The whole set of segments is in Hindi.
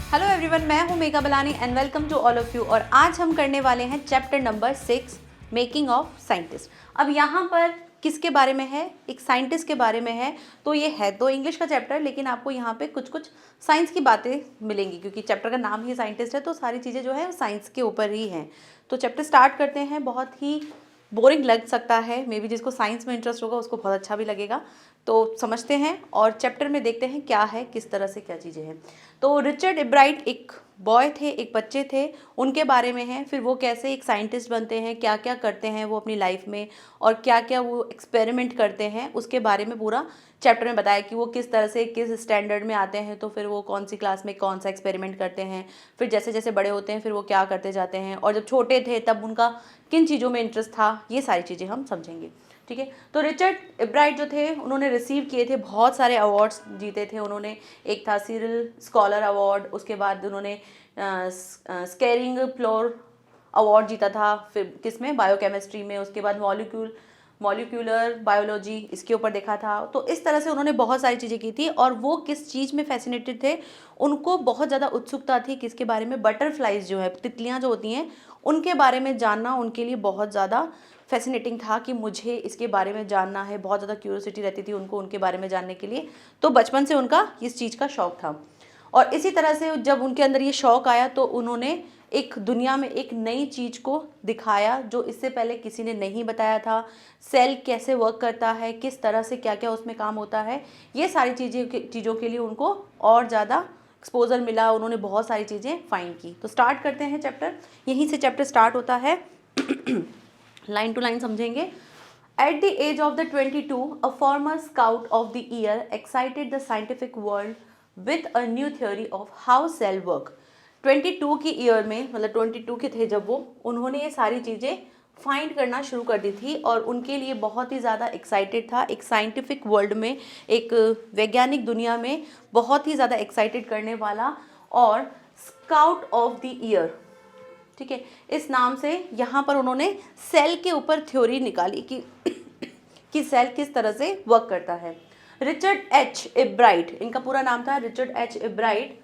हेलो एवरीवन, मैं हूं Megha Balani and welcome to all of you. और आज हम करने वाले हैं chapter number 6, making of scientist. अब यहाँ पर किसके बारे में है? एक साइंटिस्ट के बारे में है। तो ये है तो इंग्लिश का चैप्टर, लेकिन आपको यहाँ पे कुछ कुछ साइंस की बातें मिलेंगी, क्योंकि चैप्टर का नाम ही साइंटिस्ट है, तो सारी चीज़ें जो है वो साइंस के ऊपर ही हैं। तो चैप्टर स्टार्ट करते हैं। बहुत ही बोरिंग लग सकता है, मे बी जिसको साइंस में इंटरेस्ट होगा उसको बहुत अच्छा भी लगेगा। तो समझते हैं और चैप्टर में देखते हैं क्या है, किस तरह से क्या चीज़ें हैं। तो रिचर्ड इब्राइट एक बॉय थे, एक बच्चे थे, उनके बारे में है। फिर वो कैसे एक साइंटिस्ट बनते हैं, क्या क्या करते हैं वो अपनी लाइफ में, और क्या क्या वो एक्सपेरिमेंट करते हैं, उसके बारे में पूरा चैप्टर में बताया कि वो किस तरह से किस स्टैंडर्ड में आते हैं, तो फिर वो कौन सी क्लास में कौन सा एक्सपेरिमेंट करते हैं, फिर जैसे जैसे बड़े होते हैं फिर वो क्या करते जाते हैं, और जब छोटे थे तब उनका किन चीज़ों में इंटरेस्ट था, ये सारी चीज़ें हम समझेंगे। ठीक है। तो रिचर्ड इब्राइट जो थे उन्होंने रिसीव किए थे बहुत सारे अवार्ड्स जीते थे उन्होंने। एक था सिरिल स्कॉलर अवार्ड, उसके बाद उन्होंने स्केरिंग फ्लोर अवार्ड जीता था, फिर किसमें, बायोकेमिस्ट्री में। उसके बाद मॉलिक्यूलर बायोलॉजी, इसके ऊपर देखा था। तो इस तरह से उन्होंने बहुत सारी चीज़ें की थी। और वो किस चीज़ में फैसिनेटेड थे, उनको बहुत ज़्यादा उत्सुकता थी किसके बारे में, बटरफ्लाइज जो है, तितलियाँ जो होती हैं, उनके बारे में जानना उनके लिए बहुत ज़्यादा फैसिनेटिंग था कि मुझे इसके बारे में जानना है। बहुत ज़्यादा क्यूरियोसिटी रहती थी उनको उनके बारे में जानने के लिए। तो बचपन से उनका इस चीज़ का शौक़ था। और इसी तरह से जब उनके अंदर ये शौक़ आया तो उन्होंने एक दुनिया में एक नई चीज़ को दिखाया जो इससे पहले किसी ने नहीं बताया था। सेल कैसे वर्क करता है, किस तरह से क्या क्या उसमें काम होता है, ये सारी चीज़ों के लिए उनको और ज़्यादा एक्सपोजर मिला। उन्होंने बहुत सारी चीज़ें फाइंड की। तो स्टार्ट करते हैं चैप्टर, यहीं से चैप्टर स्टार्ट होता है। लाइन टू लाइन समझेंगे। At the age of the 22, a former scout of the year excited the scientific world with a new theory of how cell work. 22 की ईयर में, मतलब 22 के थे जब वो, उन्होंने ये सारी चीज़ें फाइंड करना शुरू कर दी थी। और उनके लिए बहुत ही ज़्यादा एक्साइटेड था। एक साइंटिफिक वर्ल्ड में, एक वैज्ञानिक दुनिया में बहुत ही ज़्यादा एक्साइटेड करने वाला, और स्काउट ऑफ द ईयर, ठीक है, इस नाम से यहाँ पर उन्होंने सेल के ऊपर थ्योरी निकाली कि सेल किस तरह से वर्क करता है। रिचर्ड एच इब्राइट, इनका पूरा नाम था Richard H Ebright,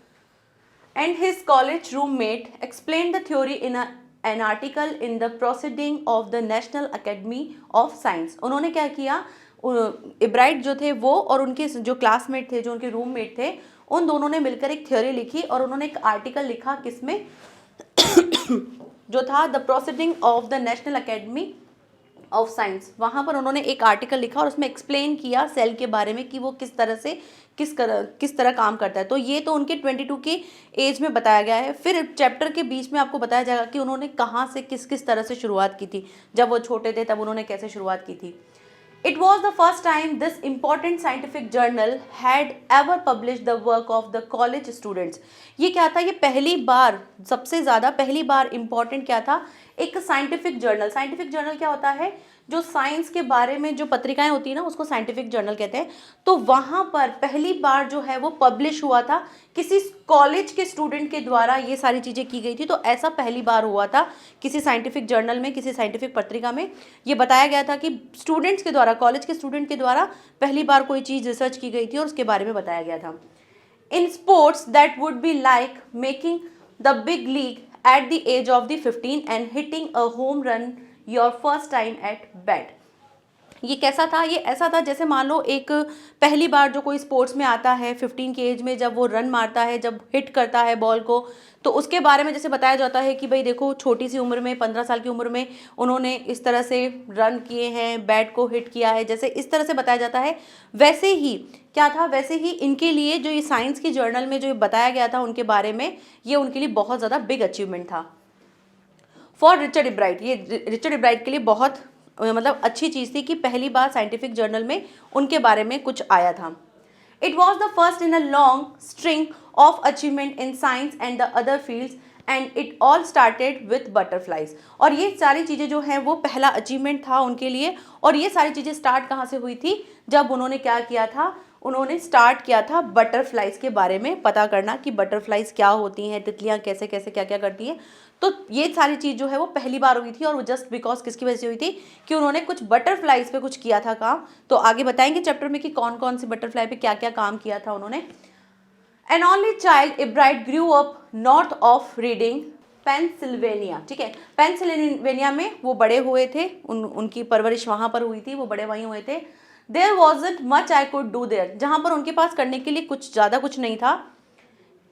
and his college roommate explain the theory in an article in the proceeding of the national academy of science. उन्होंने क्या किया, इब्राइट जो थे वो और उनके जो क्लासमेट थे, जो उनके रूममेट थे, उन दोनों ने मिलकर एक थ्योरी लिखी और उन्होंने एक आर्टिकल लिखा किसमें जो था the proceeding of the national academy of science. वहाँ पर उन्होंने एक आर्टिकल लिखा और उसमें एक्सप्लेन किया सेल के बारे में कि वो किस तरह से किस तरह काम करता है। तो ये तो उनके 22 की एज में बताया गया है। फिर चैप्टर के बीच में आपको बताया जाएगा कि उन्होंने कहाँ से किस किस तरह से शुरुआत की थी। जब वो छोटे थे तब उन्होंने कैसे शुरुआत की थी। It was the first time this important scientific journal had ever published the work of the college students. ये क्या था, ये पहली बार, सबसे ज़्यादा पहली बार इम्पॉर्टेंट क्या था, एक साइंटिफिक जर्नल। साइंटिफिक जर्नल क्या होता है, जो साइंस के बारे में जो पत्रिकाएं होती है ना, उसको साइंटिफिक जर्नल कहते हैं। तो वहाँ पर पहली बार जो है वो पब्लिश हुआ था, किसी कॉलेज के स्टूडेंट के द्वारा ये सारी चीज़ें की गई थी। तो ऐसा पहली बार हुआ था किसी साइंटिफिक जर्नल में, किसी साइंटिफिक पत्रिका में ये बताया गया था कि स्टूडेंट्स के द्वारा, कॉलेज के स्टूडेंट के द्वारा पहली बार कोई चीज़ रिसर्च की गई थी और उसके बारे में बताया गया था। In sports that would be like making the big league at the age of the 15 and hitting a home run your first time at bat. ये कैसा था, ये ऐसा था जैसे मान लो एक पहली बार जो कोई स्पोर्ट्स में आता है 15 की एज में, जब वो रन मारता है, जब हिट करता है बॉल को, तो उसके बारे में जैसे बताया जाता है कि भाई देखो, छोटी सी उम्र में, 15 साल की उम्र में उन्होंने इस तरह से रन किए हैं, बैट को हिट किया है, जैसे इस तरह से बताया जाता है। वैसे ही क्या था, वैसे ही इनके लिए जो ये साइंस की जर्नल में जो बताया गया था उनके बारे में, ये उनके लिए बहुत ज़्यादा बिग अचीवमेंट था। फॉर रिचर्ड इब्राइट, ये रिचर्ड इब्राइट के लिए बहुत मतलब अच्छी चीज़ थी कि पहली बार साइंटिफिक जर्नल में उनके बारे में कुछ आया था। It was the first in a long string of achievement in science and the other fields and it all started with butterflies. और ये सारी चीज़ें जो हैं वो पहला अचीवमेंट था उनके लिए। और ये सारी चीज़ें स्टार्ट कहाँ से हुई थी, जब उन्होंने क्या किया था, उन्होंने स्टार्ट किया था बटरफ्लाइज के बारे में पता करना कि बटरफ्लाइज क्या होती हैं, तितलियाँ कैसे कैसे क्या क्या करती हैं। तो ये सारी चीज़ जो है वो पहली बार हुई थी, और वो जस्ट बिकॉज किसकी वजह से हुई थी, कि उन्होंने कुछ बटरफ्लाइज पे कुछ किया था काम। तो आगे बताएंगे चैप्टर में कि कौन कौन सी बटरफ्लाई पे क्या क्या काम किया था उन्होंने। An only child Ebright grew up north of Reading Pennsylvania, ठीक है, पेंसिल्वेनिया में वो बड़े हुए थे, उनकी परवरिश वहाँ पर हुई थी, वो बड़े वहीं हुए थे। There wasn't much I could do there, जहाँ पर उनके पास करने के लिए कुछ ज़्यादा कुछ नहीं था।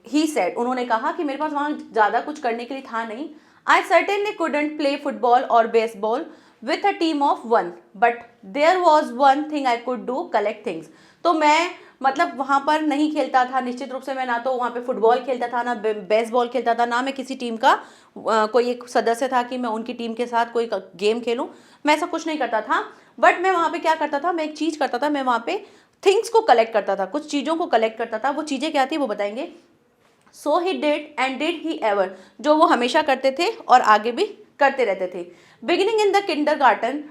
ही सेड, उन्होंने कहा कि मेरे पास वहाँ ज़्यादा कुछ करने के लिए था नहीं। I certainly couldn't play football और baseball with a team of one, but there was one thing I could do, collect things. तो मैं मतलब वहाँ पर नहीं खेलता था निश्चित रूप से, मैं ना तो वहाँ पे फुटबॉल खेलता था, ना बेसबॉल खेलता था, ना मैं किसी टीम का कोई एक सदस्य था कि मैं उनकी टीम के साथ कोई गेम खेलूँ, मैं ऐसा कुछ नहीं करता था। बट मैं वहाँ पे क्या करता था, मैं एक चीज़ करता था, मैं वहाँ पे थिंग्स को कलेक्ट करता था, कुछ चीज़ों को कलेक्ट करता था। वो चीज़ें क्या थी वो बताएंगे। So he did and did he ever, जो वो हमेशा करते थे और आगे भी करते रहते थे। Beginning in the kindergarten,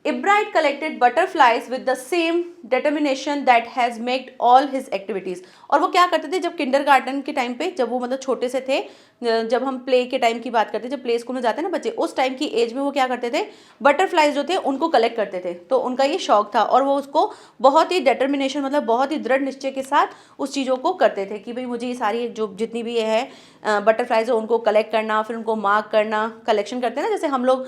Ebright collected butterflies with the same determination that has made all his activities। और वो क्या करते थे जब किंडरगार्टन के टाइम पे, जब वो मतलब छोटे से थे, जब हम प्ले के टाइम की बात करते हैं, जब प्ले स्कूल में जाते हैं ना बच्चे, उस टाइम की एज में वो क्या करते थे, बटरफ्लाइज जो थे उनको कलेक्ट करते थे। तो उनका ये शौक था और वो उसको बहुत ही डिटर्मिनेशन, मतलब बहुत ही दृढ़ निश्चय के साथ उस चीज़ों को करते थे कि भाई मुझे ये सारी जो जितनी भी ये है बटरफ्लाइज है उनको कलेक्ट करना, फिर उनको मार्क करना, कलेक्शन करते हैं ना, जैसे हम लोग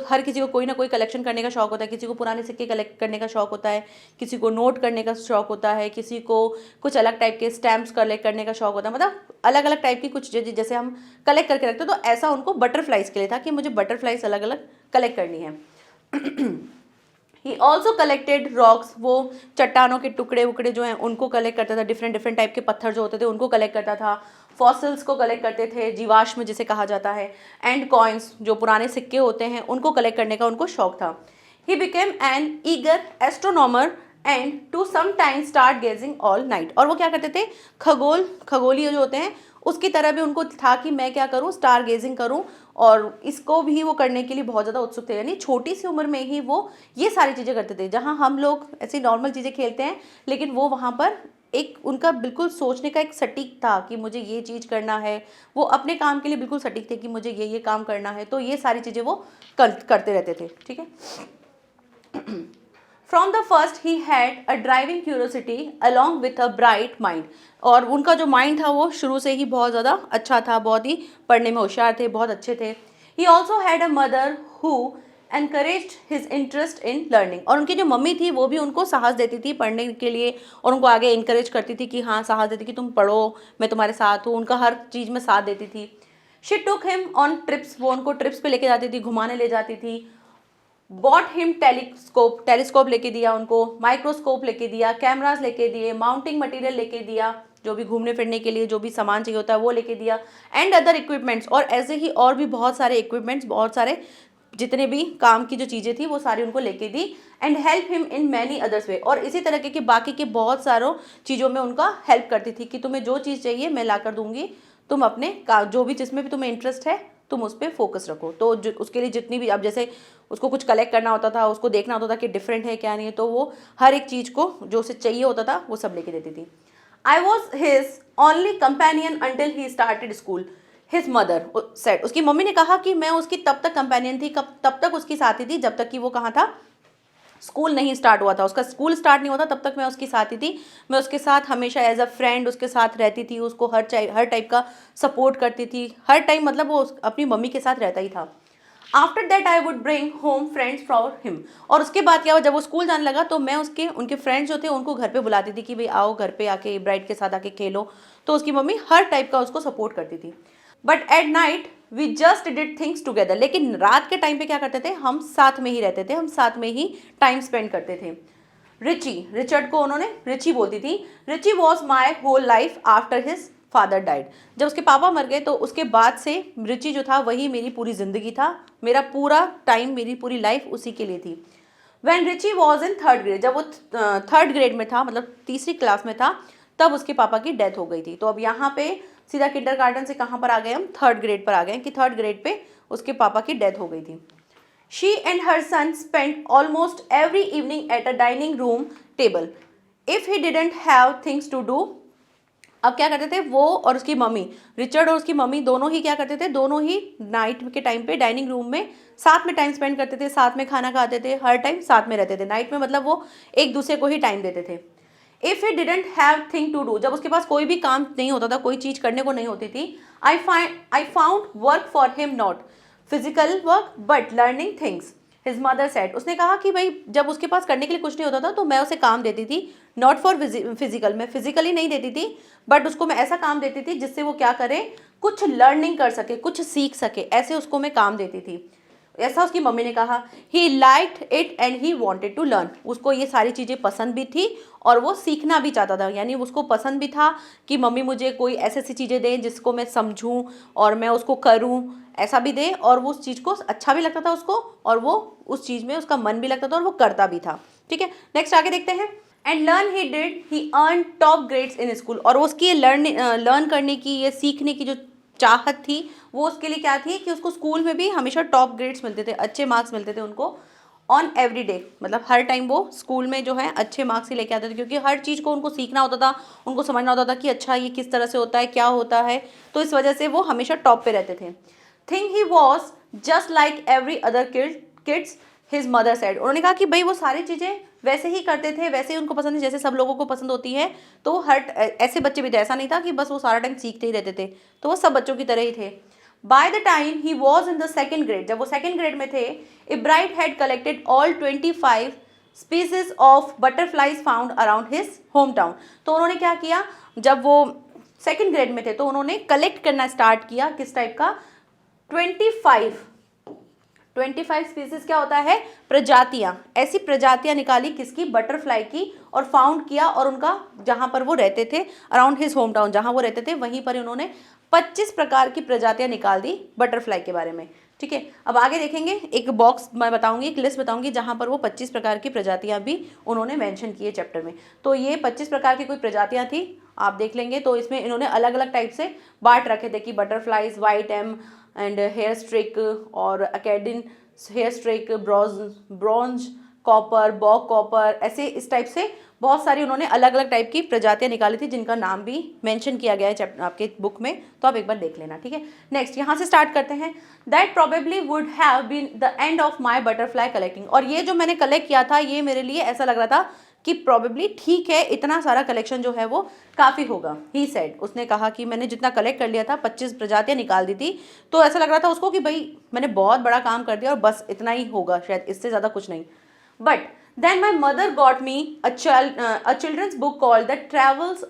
हर किसी को कोई ना कोई कलेक्शन करने का शौक होता है, किसी को पुराने सिक्के कलेक्ट करने का शौक होता है, किसी को नोट करने का शौक होता है, किसी को कुछ अलग टाइप के स्टैम्प्स कलेक्ट करने का शौक होता है, मतलब अलग अलग टाइप की कुछ जैसे हम कलेक्ट करके रखते हैं। तो ऐसा उनको बटरफ्लाइज के लिए था कि मुझे बटरफ्लाइज अलग अलग कलेक्ट करनी है। ही ऑल्सो कलेक्टेड रॉक्स, वो चट्टानों के टुकड़े उकड़े जो हैं उनको कलेक्ट करता था, डिफरेंट डिफरेंट टाइप के पत्थर जो होते थे उनको कलेक्ट करता था, फॉसिल्स को कलेक्ट करते थे, जीवाश्म जिसे कहा जाता है, एंड कॉइन्स जो पुराने सिक्के होते हैं उनको कलेक्ट करने का उनको शौक था। He became an eager astronomer and to some time start gazing all night. और वो क्या करते थे, खगोलीय जो होते हैं उसकी तरह भी उनको था कि मैं क्या करूं, स्टार गेजिंग करूं, और इसको भी वो करने के लिए बहुत ज़्यादा उत्सुक थे। यानी छोटी सी उम्र में ही वो ये सारी चीज़ें करते थे, जहां हम लोग ऐसी नॉर्मल चीज़ें खेलते हैं, लेकिन वो वहाँ पर एक उनका बिल्कुल सोचने का एक सटीक था कि मुझे ये चीज़ करना है, वो अपने काम के लिए बिल्कुल सटीक थे कि मुझे ये काम करना है। तो ये सारी चीज़ें वो करते रहते थे, ठीक है। From the first he had a driving curiosity along with a bright mind. और उनका जो माइंड था वो शुरू से ही बहुत ज़्यादा अच्छा था, बहुत ही पढ़ने में होशियार थे, बहुत अच्छे थे। He also had a mother who encouraged his interest in learning. और उनकी जो मम्मी थी वो भी उनको साहस देती थी पढ़ने के लिए, और उनको आगे इंकरेज करती थी कि हाँ, साहस देती कि तुम पढ़ो, मैं तुम्हारे साथ हूँ, उनका हर चीज़ में साथ देती थी। She took him on trips, वो उनको ट्रिप्स पे लेके जाती थी, घुमाने ले जाती थी। बॉट हिम टेलीस्कोप लेके दिया उनको, माइक्रोस्कोप लेके दिया, कैमरास लेके दिए, माउंटिंग मटेरियल लेके दिया, जो भी घूमने फिरने के लिए जो भी सामान चाहिए होता है वो लेके दिया, एंड अदर इक्विपमेंट्स। और ऐसे ही और भी बहुत सारे इक्विपमेंट्स, बहुत सारे जितने भी काम की जो चीज़ें थी वो सारी उनको लेके दी। And help him in many others way, और इसी तरह के बाकी के बहुत सारों चीज़ों में उनका हेल्प करती थी कि तुम्हें जो चीज़ चाहिए मैं ला कर दूंगी, तुम अपने जो भी जिसमें भी तुम्हें इंटरेस्ट है तुम उस पर फोकस रखो। तो उसके लिए जितनी भी, अब जैसे उसको कुछ कलेक्ट करना होता था, उसको देखना होता था कि डिफरेंट है क्या नहीं है, तो वो हर एक चीज़ को जो उसे चाहिए होता था वो सब लेके देती थी। I was his only companion until he started school, his mother said. उसकी मम्मी ने कहा कि मैं उसकी तब तक कंपेनियन थी, तब तक उसकी साथी थी जब तक कि वो कहाँ था, स्कूल नहीं स्टार्ट हुआ था, उसका स्कूल स्टार्ट नहीं होता तब तक मैं उसकी साथी थी। मैं उसके साथ हमेशा एज अ फ्रेंड उसके साथ रहती थी, उसको हर टाइप का सपोर्ट करती थी, हर टाइम, मतलब वो अपनी मम्मी के साथ रहता ही था। After that I would bring home friends for him. और उसके बाद क्या हुआ, जब वो स्कूल जाने लगा तो मैं उनके फ्रेंड्स जो थे उनको घर पे बुलाती थी कि भाई आओ घर पे आके ब्राइड के साथ आके खेलो। तो उसकी मम्मी हर टाइप का उसको सपोर्ट करती थी। But at night we just did things together, लेकिन रात के टाइम पे क्या करते थे, हम साथ में ही रहते थे, हम साथ में ही टाइम स्पेंड करते थे। रिचर्ड को उन्होंने रिची बोलती थी। Richie was my whole life after his father died. जब उसके पापा मर गए तो उसके बाद से रिची जो था वही मेरी पूरी ज़िंदगी था, मेरा पूरा टाइम, मेरी पूरी लाइफ उसी के लिए थी। When Richie was in third grade, जब वो थर्ड ग्रेड में था, मतलब तीसरी क्लास में था, तब उसके पापा की डेथ हो गई थी। तो अब यहाँ पे सीधा किंडरगार्टन से कहाँ पर आ गए, हम थर्ड ग्रेड पर आ गए कि थर्ड ग्रेड पे उसके पापा की डेथ हो गई थी। She and her son spend almost every evening at a dining room table if he didn't have things to do. अब क्या करते थे वो और उसकी मम्मी, रिचर्ड और उसकी मम्मी दोनों ही क्या करते थे, दोनों ही नाइट के टाइम पे डाइनिंग रूम में साथ में टाइम स्पेंड करते थे, साथ में खाना खाते थे, हर टाइम साथ में रहते थे। नाइट में मतलब वो एक दूसरे को ही टाइम देते थे। If he didn't have thing to do, जब उसके पास कोई भी काम नहीं होता था, कोई चीज करने को नहीं होती थी, I found work for him, not physical work but learning things, his mother said. उसने कहा कि भाई जब उसके पास करने के लिए कुछ नहीं होता था तो मैं उसे काम देती थी, नॉट फॉर फिजिकल, मैं फिजिकली नहीं देती थी बट उसको मैं ऐसा काम देती थी जिससे वो क्या करे, कुछ लर्निंग कर सके, कुछ सीख सके, ऐसे उसको मैं काम देती थी। ऐसा उसकी मम्मी ने कहा। He liked it and he wanted to learn, उसको ये सारी चीज़ें पसंद भी थी और वो सीखना भी चाहता था, यानी उसको पसंद भी था कि मम्मी मुझे कोई ऐसी ऐसी चीज़ें दें जिसको मैं समझूं और मैं उसको करूं, ऐसा भी दे, और वो उस चीज़ को अच्छा भी लगता था उसको, और वो उस चीज़ में उसका मन भी लगता था और वो करता भी था। ठीक है, नेक्स्ट आगे देखते हैं। And learn he did, he earn top grades in school, और उसकी लर्न करने की, ये सीखने की जो चाहत थी वो उसके लिए क्या थी कि उसको स्कूल में भी हमेशा टॉप ग्रेड्स मिलते थे, अच्छे मार्क्स मिलते थे उनको ऑन एवरी डे, मतलब हर टाइम वो स्कूल में जो है अच्छे मार्क्स ही लेके आते थे, क्योंकि हर चीज़ को उनको सीखना होता था, उनको समझना होता था कि अच्छा ये किस तरह से होता है, क्या होता है, तो इस वजह से वो हमेशा टॉप पे रहते थे। Think he was just like every other kids, his mother said. उन्होंने कहा कि भाई वो सारी चीज़ें वैसे ही करते थे, वैसे ही उनको पसंद है जैसे सब लोगों को पसंद होती है, तो वो हर ऐसे बच्चे भी थे, ऐसा नहीं था कि बस वो सारा टाइम सीखते ही रहते थे, तो वो सब बच्चों की तरह ही थे। By the time he was in the second grade, जब वो सेकेंड ग्रेड में थे, Ebright had collected all 25 species of butterflies found around his home town. तो उन्होंने क्या किया, जब वो सेकेंड ग्रेड में थे तो उन्होंने कलेक्ट करना स्टार्ट किया, किस टाइप का, 25 स्पीसीज क्या होता है, प्रजातियां, ऐसी प्रजातियां निकाली किसकी, बटरफ्लाई की, और फाउंड किया, और उनका जहां पर वो रहते थे अराउंड हिज होम टाउन, जहां वो रहते थे वहीं पर उन्होंने 25 प्रकार की प्रजातियां निकाल दी बटरफ्लाई के बारे में। ठीक है, अब आगे देखेंगे, एक बॉक्स मैं बताऊंगी, एक लिस्ट बताऊंगी जहां पर वो 25 प्रकार की प्रजातियां भी उन्होंने मेंशन की है चैप्टर में। तो ये 25 प्रकार की कोई प्रजातियां थी, आप देख लेंगे, तो इसमें इन्होंने अलग अलग टाइप से बांट रखे थे कि butterflies, white M and hairstreak, और Acadian hairstreak, bronze copper, bog copper, ऐसे इस टाइप से बहुत सारी उन्होंने अलग अलग टाइप की प्रजातियां निकाली थी जिनका नाम भी मेंशन किया गया है आपके बुक में, तो आप एक बार देख लेना। ठीक है, नेक्स्ट यहाँ से स्टार्ट करते हैं। That probably would have been the end of my butterfly collecting, और ये जो मैंने कलेक्ट किया था ये मेरे लिए ऐसा लग रहा था कि प्रॉबेबली ठीक है, इतना सारा कलेक्शन जो है वो काफ़ी होगा। ही सेड, उसने कहा कि मैंने जितना कलेक्ट कर लिया था, 25 प्रजातियां निकाल दी थी, तो ऐसा लग रहा था उसको कि भाई मैंने बहुत बड़ा काम कर दिया और बस इतना ही होगा, शायद इससे ज़्यादा कुछ नहीं। But then my mother got me a children's book called the travels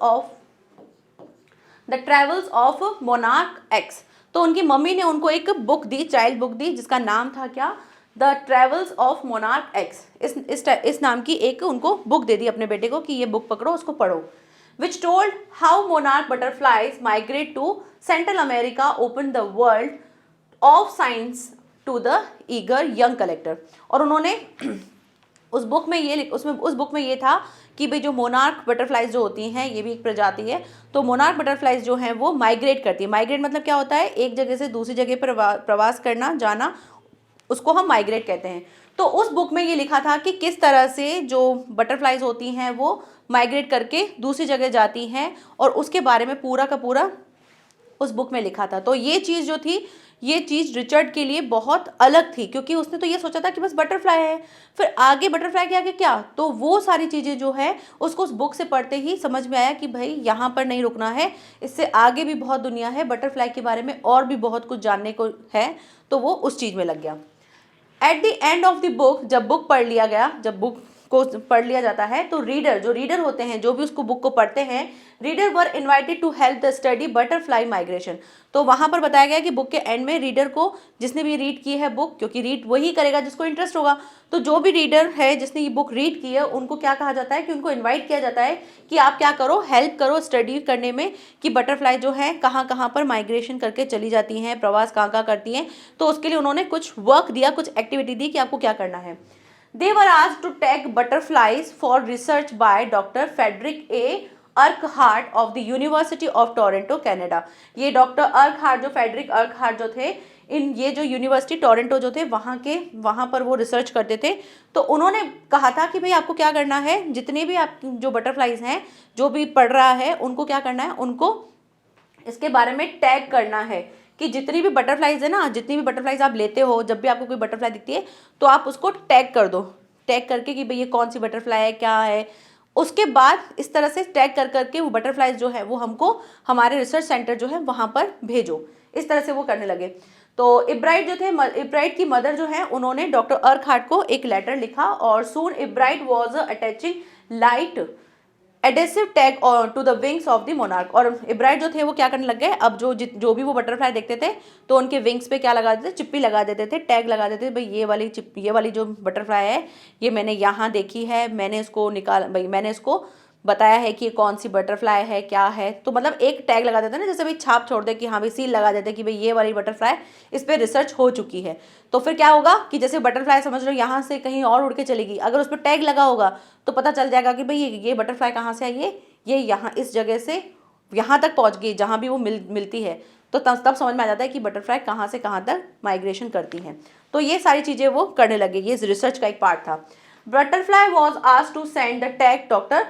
of monarch X. तो उनकी मम्मी ने उनको एक बुक दी, चाइल्ड बुक दी, जिसका नाम था क्या, the travels of monarch X. इस नाम की एक उनको बुक दे दी अपने बेटे को कि ये बुक पकड़ो, उसको पढ़ो। Which told how monarch butterflies migrate to Central America, open the world of science to the eager young collector. और उन्होंने उस बुक में ये था कि भाई जो मोनार्क बटरफ्लाइज जो होती हैं, ये भी एक प्रजाति है, तो मोनार्क बटरफ्लाइज जो हैं वो माइग्रेट करती है। माइग्रेट मतलब क्या होता है, एक जगह से दूसरी जगह पर प्रवास करना, जाना, उसको हम माइग्रेट कहते हैं। तो उस बुक में ये लिखा था कि किस तरह से जो बटरफ्लाइज होती हैं वो माइग्रेट करके दूसरी जगह जाती हैं, और उसके बारे में पूरा का पूरा उस बुक में लिखा था। तो ये चीज़ जो थी, ये चीज़ रिचर्ड के लिए बहुत अलग थी, क्योंकि उसने तो ये सोचा था कि बस बटरफ्लाई है, फिर आगे बटरफ्लाई के आगे क्या, तो वो सारी चीज़ें जो है उसको उस बुक से पढ़ते ही समझ में आया कि भाई यहाँ पर नहीं रुकना है, इससे आगे भी बहुत दुनिया है, बटरफ्लाई के बारे में और भी बहुत कुछ जानने को है, तो वो उस चीज़ में लग गया। At the end of the book, जब बुक पढ़ लिया गया, जब बुक को पढ़ लिया जाता है, तो रीडर होते हैं, जो भी उसको बुक को पढ़ते हैं, reader were invited to help the study butterfly migration. तो वहां पर बताया गया कि बुक के एंड में रीडर को, जिसने भी रीड की है बुक, क्योंकि रीड वही करेगा जिसको इंटरेस्ट होगा, तो जो भी रीडर है जिसने ये बुक रीड की है, उनको क्या कहा जाता है कि उनको इन्वाइट किया जाता है कि आप क्या करो, हेल्प करो स्टडी करने में कि बटरफ्लाई जो है कहाँ कहाँ पर माइग्रेशन करके चली जाती हैं, प्रवास कहाँ कहाँ करती हैं। तो उसके लिए उन्होंने कुछ वर्क दिया, कुछ एक्टिविटी दी कि आपको क्या करना है। They were asked to tag butterflies for research by Dr. Frederick A. Urquhart of the University of Toronto, Canada। ये डॉक्टर अर्कहार्ट, जो फेडरिक अर्कहार्ट जो थे, ये जो यूनिवर्सिटी टोरंटो जो थे वहाँ पर वो रिसर्च करते थे। तो उन्होंने कहा था कि भाई आपको क्या करना है, जितने भी आप जो बटरफ्लाइज हैं, जो भी पढ़ रहा है, उनको क्या करना है, उनको इसके बारे में टैग करना है कि जितनी भी बटरफ्लाइज है ना, जितनी भी बटरफ्लाइज आप लेते हो, जब भी आपको कोई बटरफ्लाई दिखती है तो आप उसको टैग कर दो, टैग करके कि भाई ये कौन सी बटरफ्लाई है, क्या है, उसके बाद इस तरह से टैग कर करके वो बटरफ्लाइज जो है वो हमको हमारे रिसर्च सेंटर जो है वहाँ पर भेजो, इस तरह से वो करने लगे। तो इब्राइट जो थे, इब्राइट की मदर जो है उन्होंने डॉक्टर अर्कहार्ट को एक लेटर लिखा और soon Ebright was attaching light adhesive tag to the wings of the monarch. और इब्राइट जो थे वो क्या करने लग गए, अब जो भी वो बटरफ्लाई देखते थे तो उनके विंग्स पे क्या लगा देते थे, चिप्पी लगा देते थे, टैग लगा देते थे, भाई ये वाली जो बटरफ्लाई है ये मैंने यहाँ देखी है, मैंने इसको भाई मैंने इसको बताया है कि ये कौन सी बटरफ्लाई है, क्या है। तो मतलब एक टैग लगा देते ना, जैसे भाई छाप छोड़ दे कि हाँ भाई सील लगा देते कि भाई ये वाली बटरफ्लाई इस पर रिसर्च हो चुकी है। तो फिर क्या होगा कि जैसे बटरफ्लाई समझ लो यहाँ से कहीं और उड़ के चलेगी, अगर उस पर टैग लगा होगा तो पता चल जाएगा कि भाई ये बटरफ्लाई कहाँ से आई है, ये यहाँ इस जगह से यहाँ तक पहुँच गई जहाँ भी वो मिलती है। तो तब समझ में आ जाता है कि बटरफ्लाई कहाँ से कहाँ तक माइग्रेशन करती हैं। तो ये सारी चीज़ें वो करने लगे, ये रिसर्च का एक पार्ट था। Butterfly was asked to send the tag doctor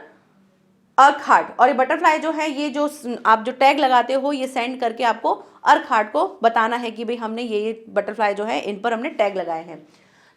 Urquhart, और ये बटरफ्लाई जो है ये जो आप जो टैग लगाते हो ये सेंड करके आपको अर्कहार्ट को बताना है कि भाई हमने ये बटरफ्लाई जो है इन पर हमने टैग लगाए हैं।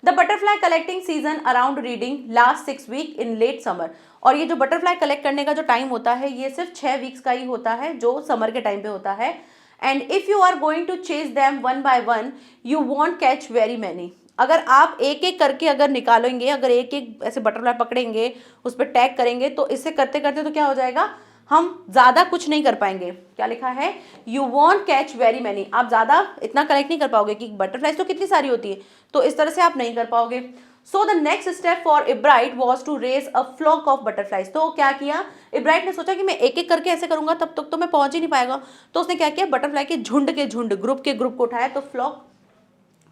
The butterfly collecting season around reading last 6 week in late summer, और ये जो बटरफ्लाई कलेक्ट करने का जो टाइम होता है ये सिर्फ 6 वीक्स का ही होता है जो समर के टाइम पे होता है। And if you are going to chase them one by one you won't catch very many, अगर आप एक एक करके अगर निकालेंगे, अगर एक एक ऐसे बटरफ्लाई पकड़ेंगे उस पर टैग करेंगे तो इससे करते करते तो क्या हो जाएगा, हम ज़्यादा कुछ नहीं कर पाएंगे। क्या लिखा है, you won't catch very many, आप ज़्यादा इतना कलेक्ट नहीं कर पाओगे कि बटरफ्लाइज तो कितनी सारी होती है, तो इस तरह से आप नहीं कर पाओगे। So the next step for Ebright was to raise a flock of butterflies. तो क्या किया, इब्राइट ने सोचा कि मैं एक एक करके ऐसे करूंगा तब तक तो मैं पहुंच ही नहीं पाएगा, तो उसने क्या किया, बटरफ्लाई के झुंड ग्रुप को उठाया। तो फ्लॉक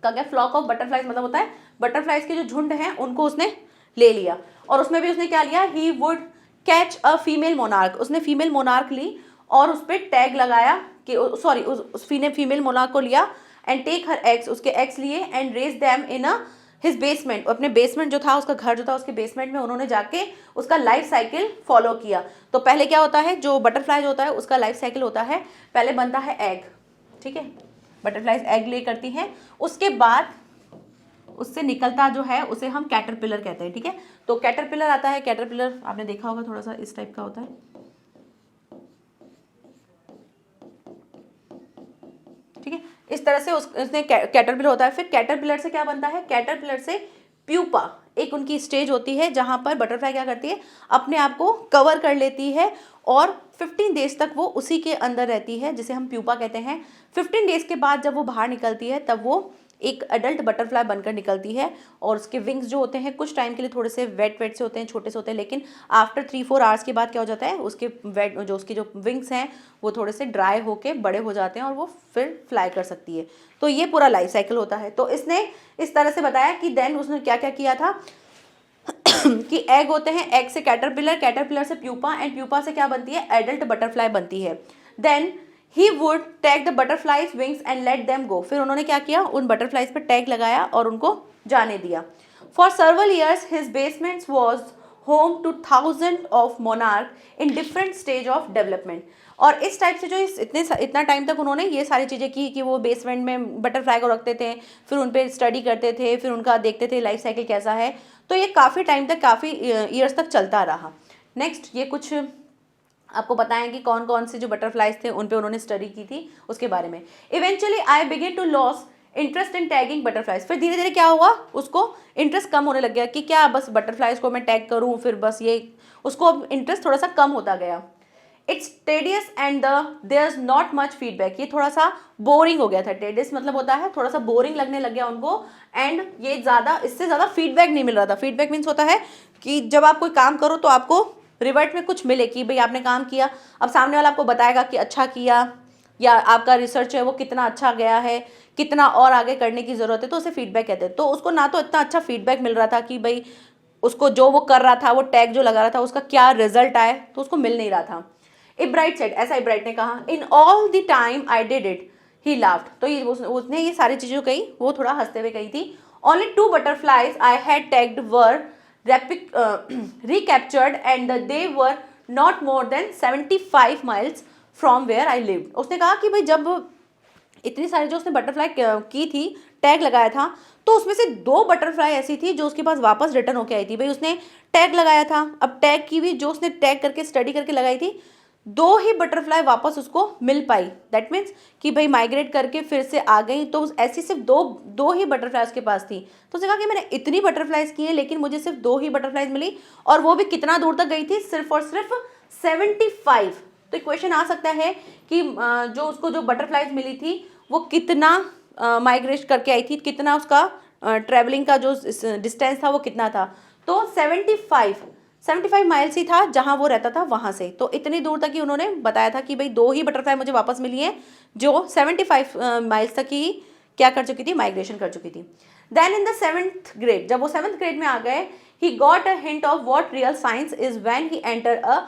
का क्या, फ्लॉक ऑफ बटरफ्लाइज मतलब होता है बटरफ्लाइज के जो झुंड हैं उनको उसने ले लिया, और उसमें भी उसने क्या लिया, he would catch a female monarch, उसने फीमेल मोनार्क ली और उस पर टैग लगाया कि सॉरी उस फीमेल मोनार्क को लिया एंड टेक हर एग्स, उसके एग्स लिए and raise them in a his basement, अपने बेसमेंट जो था उसका घर जो था उसके बेसमेंट में उन्होंने जाके उसका लाइफ साइकिल फॉलो किया। तो पहले क्या होता है, जो बटरफ्लाई जो होता है उसका लाइफ साइकिल होता है, पहले बनता है एग, ठीक है, बटरफ्लाइज एग ले करती हैं, उसके बाद उससे निकलता जो है उसे हम कैटरपिलर कहते हैं, ठीक है। तो कैटरपिलर आता है, कैटरपिलर आपने देखा होगा थोड़ा सा इस टाइप का होता है, ठीक है, इस तरह से उसने कैटरपिलर होता है। फिर कैटरपिलर से क्या बनता है, कैटरपिलर से प्यूपा, एक उनकी स्टेज होती है जहां पर बटरफ्लाई क्या करती है, अपने आप को कवर कर लेती है और 15 डेज तक वो उसी के अंदर रहती है, जिसे हम प्यूपा कहते हैं। 15 डेज के बाद जब वो बाहर निकलती है तब वो एक अडल्ट बटरफ्लाई बनकर निकलती है, और उसके विंग्स जो होते हैं कुछ टाइम के लिए थोड़े से वेट से होते हैं, छोटे से होते हैं, लेकिन आफ्टर 3-4 आवर्स के बाद क्या हो जाता है, उसके उसकी जो विंग्स हैं वो थोड़े से ड्राई होके बड़े हो जाते हैं और वो फिर फ्लाई कर सकती है। तो ये पूरा लाइफ साइकिल होता है। तो इसने इस तरह से बताया कि देन उसने क्या क्या किया था कि एग होते हैं, एग से कैटरपिलर, कैटरपिलर से प्यूपा, एंड प्यूपा से क्या बनती है, एडल्ट बटरफ्लाई बनती है। Then he would tag the butterflies wings and let them go, फिर उन्होंने क्या किया, उन बटरफ्लाइज पर टैग लगाया और उनको जाने दिया। For several years his basements was home to 1000 of monarch in different stage of development, और इस टाइप से जो इतना टाइम तक उन्होंने ये सारी चीज़ें की कि वो बेसमेंट में बटरफ्लाई को रखते थे, फिर उन पर स्टडी करते थे, फिर उनका देखते थे लाइफ साइकिल कैसा है। तो ये काफ़ी टाइम तक, काफ़ी ईयर्स तक चलता रहा। नेक्स्ट ये कुछ आपको बताएं कि कौन कौन से जो बटरफ्लाइज थे उन पे उन्होंने स्टडी की थी उसके बारे में। Eventually I begin to lose interest in tagging butterflies, फिर धीरे धीरे क्या हुआ, उसको इंटरेस्ट कम होने लग गया कि क्या बस बटरफ्लाइज को मैं टैग करूँ, फिर बस ये, उसको इंटरेस्ट थोड़ा सा कम होता गया। It's tedious and there is not much feedback, ये थोड़ा सा बोरिंग हो गया था, टेडियस मतलब होता है थोड़ा सा बोरिंग लगने लग गया उनको, एंड ये ज़्यादा इससे ज़्यादा फीडबैक नहीं मिल रहा था। फीडबैक मीन्स होता है कि जब आप कोई काम करो तो आपको रिवर्ट में कुछ मिले कि भाई आपने काम किया, अब सामने वाला आपको बताएगा कि अच्छा किया या आपका रिसर्च है वो कितना अच्छा गया है, कितना और आगे करने की ज़रूरत है, तो उसे फीडबैक कहते हैं। तो उसको ना तो इतना अच्छा फीडबैक मिल रहा था कि भाई उसको जो वो कर रहा था, वो टैग जो लगा रहा था उसका क्या रिजल्ट आए, तो उसको मिल नहीं रहा था। इब्राइट सेड, ऐसा इब्राइट ने कहा, in all the time I did it he laughed, तो ये उसने ये सारी चीज़ें कही, वो थोड़ा हंसते हुए कही थी। Only 2 butterflies I had tagged were recaptured and they were not more than 75 miles from where I lived। उसने कहा कि भाई जब इतनी सारी जो उसने बटरफ्लाई की थी टैग लगाया था, तो उसमें से 2 बटरफ्लाई ऐसी थी जो उसके पास वापस रिटर्न होके आई थी। भाई उसने टैग लगाया था, अब टैग की भी जो उसने टैग करके स्टडी करके लगाई थी, 2 ही बटरफ्लाई वापस उसको मिल पाई। दैट मीन्स कि भाई माइग्रेट करके फिर से आ गई, तो ऐसी सिर्फ दो ही बटरफ्लाई उसके पास थी। तो उसने कहा कि मैंने इतनी बटरफ्लाइज की है लेकिन मुझे सिर्फ 2 ही बटरफ्लाइज मिली, और वो भी कितना दूर तक गई थी, सिर्फ और सिर्फ 75। तो क्वेश्चन आ सकता है कि जो उसको जो बटरफ्लाइज मिली थी वो कितना माइग्रेट करके आई थी, कितना उसका ट्रैवलिंग का जो डिस्टेंस था वो कितना था। तो 75 माइल्स ही था जहां वो रहता था वहां से। तो इतनी दूर तक ही उन्होंने बताया था कि भाई 2 ही बटरफ्लाई मुझे वापस मिली हैं जो 75 माइल्स तक ही क्या कर चुकी थी, माइग्रेशन कर चुकी थी। Then in the 7th grade, जब वो 7th ग्रेड में आ गए, he got a hint of what real science is when he enter a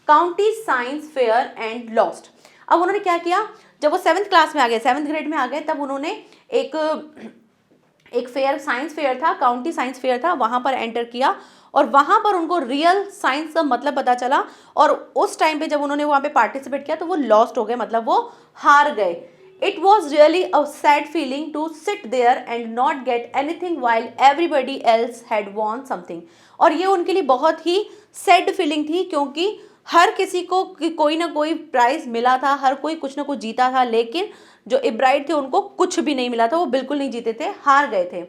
county science fair and lost. अब उन्होंने क्या किया, जब वो 7th क्लास में आ गए, 7th ग्रेड में आ गए, तब उन्होंने एक फेयर, साइंस फेयर था, काउंटी साइंस फेयर था, वहां पर एंटर किया और वहां पर उनको रियल साइंस का मतलब पता चला। और उस टाइम पे जब उन्होंने वहां पे पार्टिसिपेट किया तो वो लॉस्ट हो गए, मतलब वो हार गए। It was really a sad feeling to sit there and not get anything while everybody else had won something. और ये उनके लिए बहुत ही सैड फीलिंग थी, क्योंकि हर किसी को कोई ना कोई प्राइज मिला था, हर कोई कुछ ना कुछ जीता था, लेकिन जो इब्राइट थे उनको कुछ भी नहीं मिला था, वो बिल्कुल नहीं जीते थे, हार गए थे।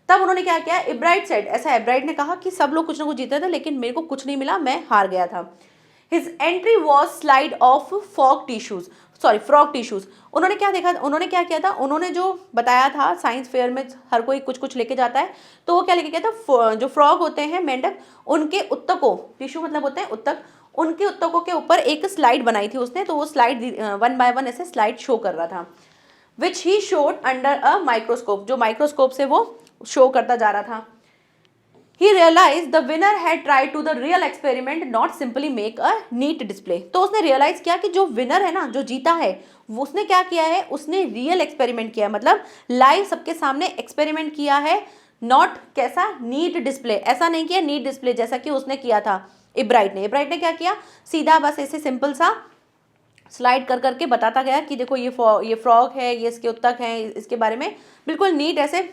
तब उन्होंने क्या किया, इब्राइट सेड, ऐसा इब्राइट ने कहा कि सब लोग कुछ ना कुछ जीते थे लेकिन मेरे को कुछ नहीं मिला, मैं हार गया था। His entry was slide of frog tissues. उन्होंने क्या देखा, उन्होंने क्या किया था, उन्होंने जो बताया था साइंस फेयर में हर कोई कुछ कुछ लेके जाता है, तो वो क्या लेके गया था, जो फ्रॉग होते हैं, मेंढक, उनके उत्तकों, टिश्यू मतलब होते हैं उत्तक, उनके उत्तकों के ऊपर एक स्लाइड बनाई थी उसने। तो वो स्लाइड 1 बाय 1 ऐसे स्लाइड शो कर रहा था, which he showed under a microscope, जो माइक्रोस्कोप से वो शो करता जा रहा था। He realized the winner had tried to the real experiment, not simply make a neat display। तो उसने रियलाइज किया कि जो विनर है ना, जो जीता है, वो उसने क्या किया है, उसने रियल एक्सपेरिमेंट किया है, मतलब लाइव सबके सामने एक्सपेरिमेंट किया है। नॉट कैसा, नीट डिस्प्ले, ऐसा नहीं किया नीट डिस्प्ले जैसा कि उसने किया था इब्राइट ने। इब्राइट ने क्या किया, सीधा बस ऐसे सिंपल सा स्लाइड कर करके बताता गया कि देखो ये फ्रॉग है, ये इसके उत्तक हैं, इसके बारे में बिल्कुल नीट ऐसे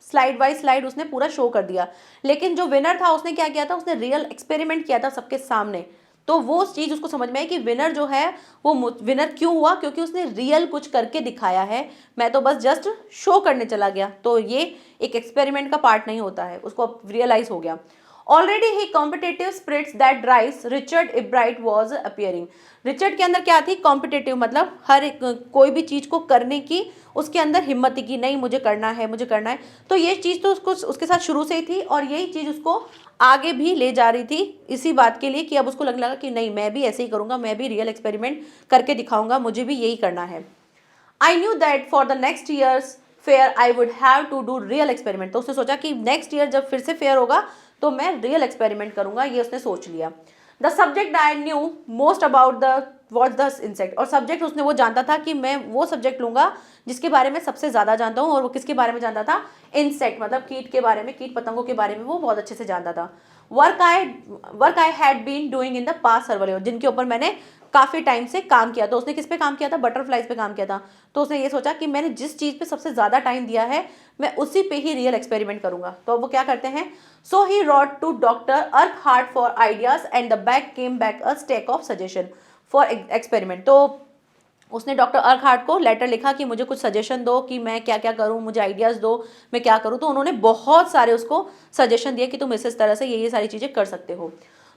स्लाइड बाय स्लाइड उसने पूरा शो कर दिया। लेकिन जो विनर था उसने क्या किया था, उसने रियल एक्सपेरिमेंट किया था सबके सामने। तो वो चीज़ उसको समझ में आई कि विनर जो है वो विनर क्यों हुआ, क्योंकि उसने रियल कुछ करके दिखाया है, मैं तो बस जस्ट शो करने चला गया। तो ये एक एक्सपेरिमेंट का पार्ट नहीं होता है, उसको रियलाइज हो गया। Already he competitive spirits that drives Richard Ebright was appearing. Richard के अंदर क्या थी, कॉम्पिटेटिव, मतलब हर एक कोई भी चीज़ को करने की उसके अंदर हिम्मत थी कि नहीं मुझे करना है, मुझे करना है। तो ये चीज़ तो उसको उसके साथ शुरू से ही थी और यही चीज़ उसको आगे भी ले जा रही थी, इसी बात के लिए कि अब उसको लगने लगा कि नहीं मैं भी ऐसे ही करूँगा, मैं भी रियल एक्सपेरिमेंट करके दिखाऊंगा, मुझे भी यही करना है। I knew that for the next years fair I would have to do real experiment. तो उसने सोचा कि नेक्स्ट ईयर जब फिर से फेयर होगा तो मैं रियल एक्सपेरिमेंट करूंगा, ये उसने सोच लिया। The subject I knew most about the what the insect, और सब्जेक्ट उसने वो जानता था कि मैं वो सब्जेक्ट लूंगा जिसके बारे में सबसे ज़्यादा जानता हूँ। और वो किसके बारे में जानता था, इंसेक्ट मतलब कीट के बारे में, कीट पतंगों के बारे में वो बहुत अच्छे से जानता था। Work I had been doing in the past several year, जिनके ऊपर मैंने काफ़ी टाइम से काम किया। तो उसने किस पे काम किया था, बटरफ्लाइज पे काम किया था। तो उसने ये सोचा कि मैंने जिस चीज़ पे सबसे ज़्यादा टाइम दिया है मैं उसी पे ही रियल एक्सपेरिमेंट करूंगा। तो अब वो क्या करते हैं, so he wrote to doctor Urquhart for ideas and the back came back a stack of suggestion for experiment. तो उसने डॉक्टर अर्कहार्ट को लेटर लिखा कि मुझे कुछ सजेशन दो कि मैं क्या क्या करूं, मुझे आइडियाज़ दो मैं क्या करूं। तो उन्होंने बहुत सारे उसको सजेशन दिए कि तुम इस तरह से ये सारी चीज़ें कर सकते हो।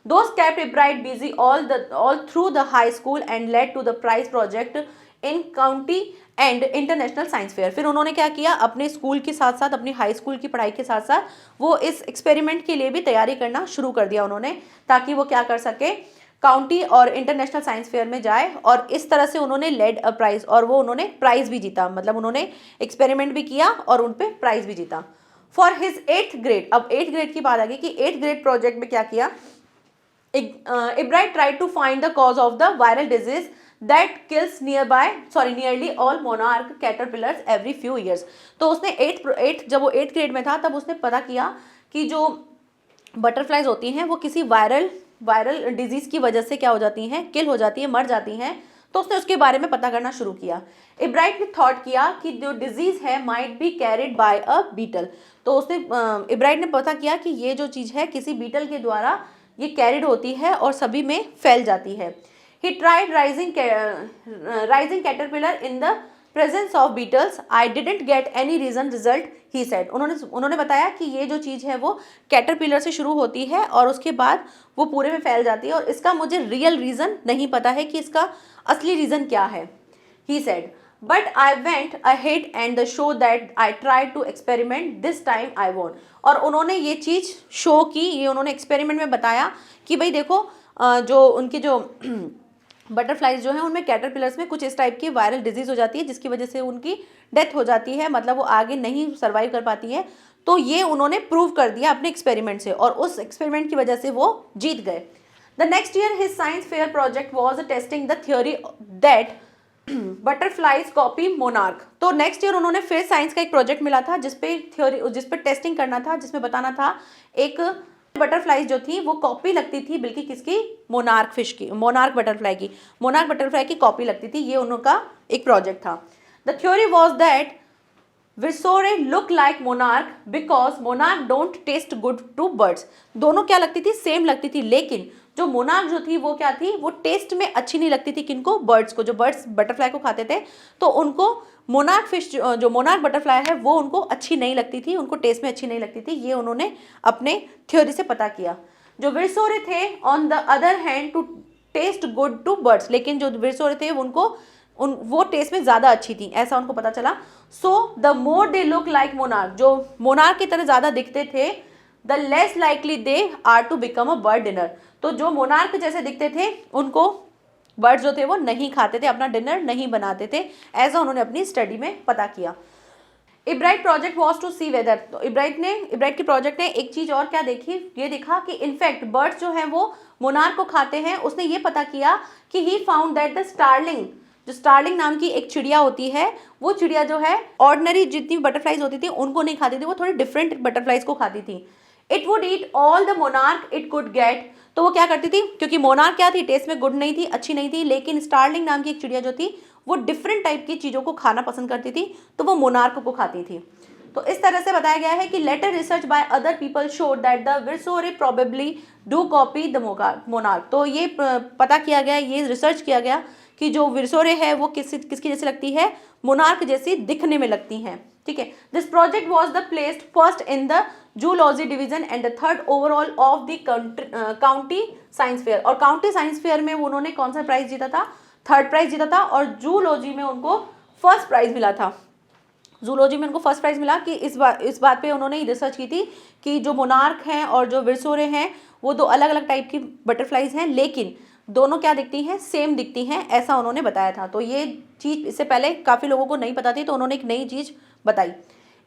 Those kept Ebright busy all through the high school and led to the prize project in county and international science fair। फिर उन्होंने क्या किया, अपने स्कूल के साथ साथ, अपनी हाई स्कूल की पढ़ाई के साथ साथ वो इस एक्सपेरिमेंट के लिए भी तैयारी करना शुरू कर दिया उन्होंने, ताकि वो क्या कर सके, काउंटी और इंटरनेशनल साइंस फेयर में जाए। और इस तरह से उन्होंने लेड अ प्राइज, और वो उन्होंने प्राइज भी जीता, मतलब उन्होंने एक्सपेरिमेंट भी किया और उन पर प्राइज भी जीता। फॉर हिज 8th ग्रेड, अब 8th ग्रेड की बात आ गई कि 8th ग्रेड प्रोजेक्ट में क्या किया, Ebright tried to find the cause of the viral disease that kills nearly all monarch caterpillars every few years। तो उसने 8 जब वो 8th ग्रेड में था तब उसने पता किया कि जो बटरफ्लाइज होती हैं वो किसी वायरल डिजीज की वजह से क्या हो जाती हैं, किल हो जाती हैं, मर जाती हैं। तो उसने उसके बारे में पता करना शुरू किया। इब्राइट ने थॉट किया कि जो डिजीज है might be carried by a beetle, तो उसने इब्राइट ने पता किया कि ये जो चीज़ है किसी बीटल के द्वारा ये कैरिड होती है और सभी में फैल जाती है। He tried raising caterpillar in the presence of beetles, I didn't get any reason result, he said. उन्होंने बताया कि ये जो चीज़ है वो कैटरपिलर से शुरू होती है और उसके बाद वो पूरे में फैल जाती है और इसका मुझे रियल रीज़न नहीं पता है कि इसका असली रीज़न क्या है, he said. But I went ahead and the show that I tried to experiment, this time I won't. और उन्होंने ये चीज़ शो की, ये उन्होंने एक्सपेरिमेंट में बताया कि भाई देखो जो उनके जो बटरफ्लाइज जो हैं उनमें कैटरपिलर्स में कुछ इस टाइप की वायरल डिजीज़ हो जाती है जिसकी वजह से उनकी डेथ हो जाती है, मतलब वो आगे नहीं सर्वाइव कर पाती है। तो ये उन्होंने प्रूव कर दिया अपने एक्सपेरिमेंट से और उस एक्सपेरिमेंट की वजह से वो जीत गए। The next year his science fair project was testing the theory that butterflies copy monarch. तो नेक्स्ट ईयर उन्होंने फिर साइंस का एक प्रोजेक्ट मिला था जिस पे टेस्टिंग करना था, जिसमें बताना था एक बटरफ्लाई जो थी वो कॉपी लगती थी बल्कि किसकी, मोनार्क फिश की, मोनार्क बटरफ्लाई की कॉपी लगती थी। ये उनका एक प्रोजेक्ट था। The theory was that viceroy look like monarch because monarch don't taste good to birds. दोनों क्या लगती थी, सेम लगती थी, लेकिन जो मोनार्क जो थी वो क्या थी, वो टेस्ट में अच्छी नहीं लगती थी। किनको, बर्ड्स को। जो बर्ड्स बटरफ्लाई को खाते थे तो उनको मोनार्क फिश जो मोनार्क बटरफ्लाई है वो उनको अच्छी नहीं लगती थी, उनको टेस्ट में अच्छी नहीं लगती थी। ये उन्होंने अपने थ्योरी से पता किया। जो विरसोरे थे on the other hand to test good to birds, लेकिन जो विरसोरे थे वो टेस्ट में ज़्यादा अच्छी थी, ऐसा उनको पता चला। So the more they look like monarch, जो मोनार्क की तरह ज़्यादा दिखते थे, the less likely they are to become a bird dinner. तो जो मोनार्क जैसे दिखते थे उनको बर्ड्स जो थे वो नहीं खाते थे, अपना डिनर नहीं बनाते थे, ऐसा उन्होंने अपनी स्टडी में पता किया। Ebright project was to see whether, तो इब्राइट के प्रोजेक्ट ने एक चीज़ और क्या देखी, ये देखा कि इनफैक्ट बर्ड्स जो हैं वो मोनार्क को खाते हैं। उसने ये पता किया कि he found that the starling, जो स्टारलिंग नाम की एक चिड़िया होती है, वो चिड़िया जो है ऑर्डिनरी जितनी बटरफ्लाइज होती थी उनको नहीं खाती थी, वो थोड़ी डिफरेंट बटरफ्लाइज को खाती थी। It would eat all the monarch it could get, तो वो क्या करती थी, क्योंकि मोनार्क क्या थी, टेस्ट में गुड नहीं थी, अच्छी नहीं थी, लेकिन स्टारलिंग नाम की एक चिड़िया जो थी वो डिफरेंट टाइप की चीज़ों को खाना पसंद करती थी, तो वो मोनार्क को खाती थी। तो इस तरह से बताया गया है कि later research by other people showed that the viceroy probably do copy the monarch. तो ये पता किया गया, ये रिसर्च किया गया कि जो विरसोरे है वो किसकी जैसी लगती है, मोनार्क जैसी दिखने में लगती हैं। ठीक है। This project was the placed first in the zoology division and the third overall of the county science fair. और काउंटी साइंस फेयर में उन्होंने कौन सा प्राइज जीता था, थर्ड प्राइज जीता था, और जूलॉजी में उनको फर्स्ट प्राइज मिला था। जूलॉजी में उनको फर्स्ट प्राइज मिला कि इस बात पे उन्होंने रिसर्च की थी कि जो मोनार्क हैं और जो विरसोरे हैं वो दो अलग अलग टाइप की बटरफ्लाइज हैं, लेकिन दोनों क्या दिखती हैं, सेम दिखती हैं, ऐसा उन्होंने बताया था। तो ये चीज़ इससे पहले काफ़ी लोगों को नहीं पता थी, तो उन्होंने एक नई चीज़ बताई।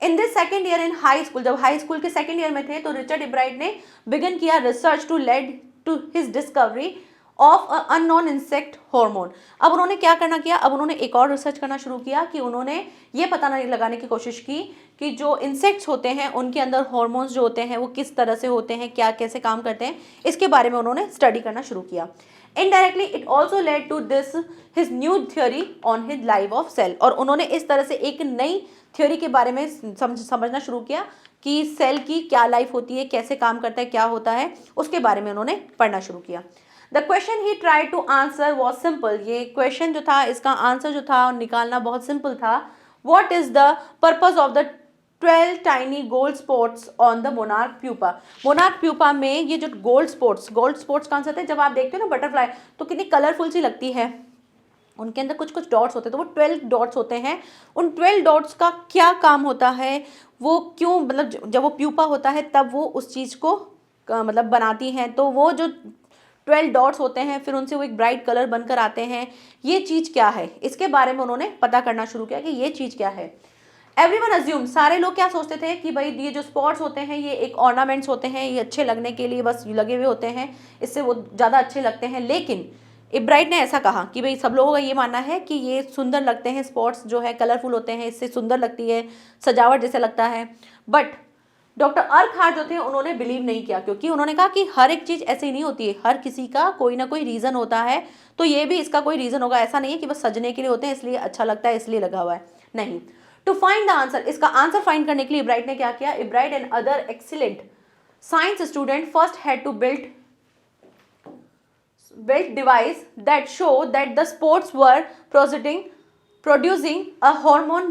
In this second year in high school, जब हाई स्कूल के सेकेंड ईयर में थे तो रिचर्ड इब्राइट ने बिगिन किया research to led to his discovery of a unknown insect hormone. अब उन्होंने क्या करना किया, अब उन्होंने एक और रिसर्च करना शुरू किया कि उन्होंने ये पता लगाने की कोशिश की कि जो इंसेक्ट्स होते हैं उनके अंदर हार्मोन्स जो होते हैं वो किस तरह से होते हैं, क्या कैसे काम करते हैं, इसके बारे में उन्होंने स्टडी करना शुरू किया। Indirectly it also led to this his new theory on his life of cell. और उन्होंने इस तरह से एक नई थ्योरी के बारे में समझना शुरू किया कि सेल की क्या लाइफ होती है, कैसे काम करता है, क्या होता है, उसके बारे में उन्होंने पढ़ना शुरू किया। The question he try to answer was simple, ये क्वेश्चन जो था इसका आंसर जो था निकालना बहुत सिंपल था। What is the purpose of the 12 tiny gold spots on the monarch pupa. Monarch pupa में ये जो गोल्ड स्पॉट्स कौन से थे, जब आप देखते हो ना बटरफ्लाई तो कितनी कलरफुल सी लगती है, उनके अंदर कुछ कुछ डॉट्स होते हैं, तो वो 12 डॉट्स होते हैं। उन 12 डॉट्स का क्या काम होता है, वो क्यों, मतलब जब वो प्यूपा होता है तब वो उस चीज़ को मतलब बनाती हैं, तो वो जो 12 डॉट्स होते हैं फिर उनसे वो एक ब्राइट कलर बनकर आते हैं, ये चीज़ क्या है, इसके बारे में उन्होंने पता करना शुरू किया कि ये चीज़ क्या है। एवरीवन अज्यूम, सारे लोग क्या सोचते थे कि भाई ये जो स्पॉट्स होते हैं ये एक ऑर्नामेंट्स होते हैं, ये अच्छे लगने के लिए बस लगे हुए होते हैं, इससे वो ज़्यादा अच्छे लगते हैं। लेकिन इब्राइट ने ऐसा कहा कि भाई सब लोगों का ये मानना है कि ये सुंदर लगते हैं, स्पॉट्स जो है कलरफुल होते हैं, इससे सुंदर लगती है, सजावट जैसे लगता है, बट डॉक्टर अर्कहार्ट जो थे उन्होंने बिलीव नहीं किया, क्योंकि उन्होंने कहा कि हर एक चीज़ ऐसे ही नहीं होती है, हर किसी का कोई ना कोई रीज़न होता है, तो ये भी इसका कोई रीज़न होगा, ऐसा नहीं है कि बस सजने के लिए होते हैं इसलिए अच्छा लगता है इसलिए लगा हुआ है, नहीं। टू फाइंड द आंसर, इसका आंसर फाइंड करने के लिए इब्राइट ने क्या किया, Ebright and other excellent science student first had to build device that show that the spores were producing a hormone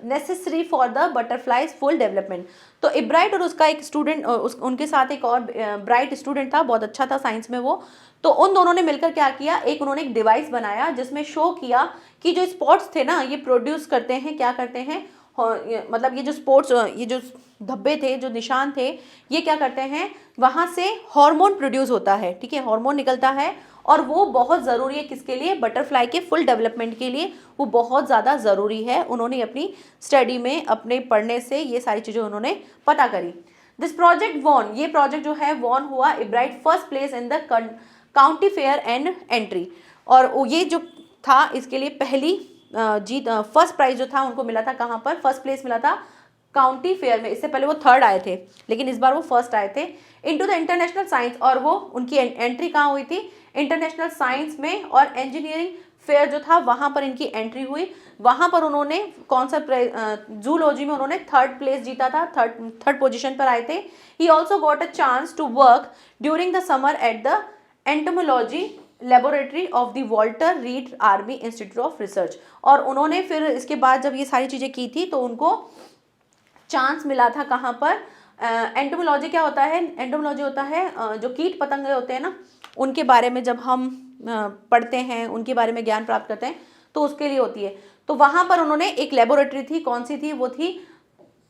necessary for the butterfly's full development। तो इब्राइट और उसका एक स्टूडेंट, उनके साथ एक और ब्राइट स्टूडेंट था, बहुत अच्छा था साइंस में वो, तो उन दोनों ने मिलकर क्या किया, एक उन्होंने एक डिवाइस बनाया जिसमें शो किया कि जो स्पॉट्स थे ना ये प्रोड्यूस करते हैं, क्या करते हैं, मतलब ये जो स्पॉट्स, ये जो धब्बे थे, जो निशान थे, ये क्या करते हैं, वहाँ से हार्मोन प्रोड्यूस होता है, ठीक है, हार्मोन निकलता है, और वो बहुत ज़रूरी है किसके लिए, बटरफ्लाई के फुल डेवलपमेंट के लिए, वो बहुत ज़्यादा ज़रूरी है। उन्होंने अपनी स्टडी में, अपने पढ़ने से ये सारी चीज़ें उन्होंने पता करी। दिस प्रोजेक्ट वॉन, ये प्रोजेक्ट जो है वॉन हुआ Ebright first place in the county fair and entry, और ये जो था इसके लिए पहली जीत, फर्स्ट प्राइज जो था उनको मिला था, कहाँ पर, फर्स्ट प्लेस मिला था काउंटी फेयर में। इससे पहले वो थर्ड आए थे, लेकिन इस बार वो फर्स्ट आए थे इनटू द इंटरनेशनल साइंस, और वो उनकी एंट्री कहाँ हुई थी, इंटरनेशनल साइंस में, और इंजीनियरिंग फेयर जो था वहाँ पर इनकी एंट्री हुई। वहाँ पर उन्होंने कौन सा जूलॉजी में उन्होंने थर्ड प्लेस जीता था, थर्ड पोजीशन पर आए थे। He also got a chance to work during the summer at the entomology laboratory of the Walter Reed army institute of research, और उन्होंने फिर इसके बाद जब ये सारी चीज़ें की थी तो उनको चांस मिला था कहाँ पर, एंटोमोलॉजी क्या होता है, एंटोमोलॉजी होता है जो कीट पतंगे होते हैं ना, उनके बारे में जब हम पढ़ते हैं, उनके बारे में ज्ञान प्राप्त करते हैं, तो उसके लिए होती है। तो वहाँ पर उन्होंने एक लेबोरेटरी थी, कौन सी थी, वो थी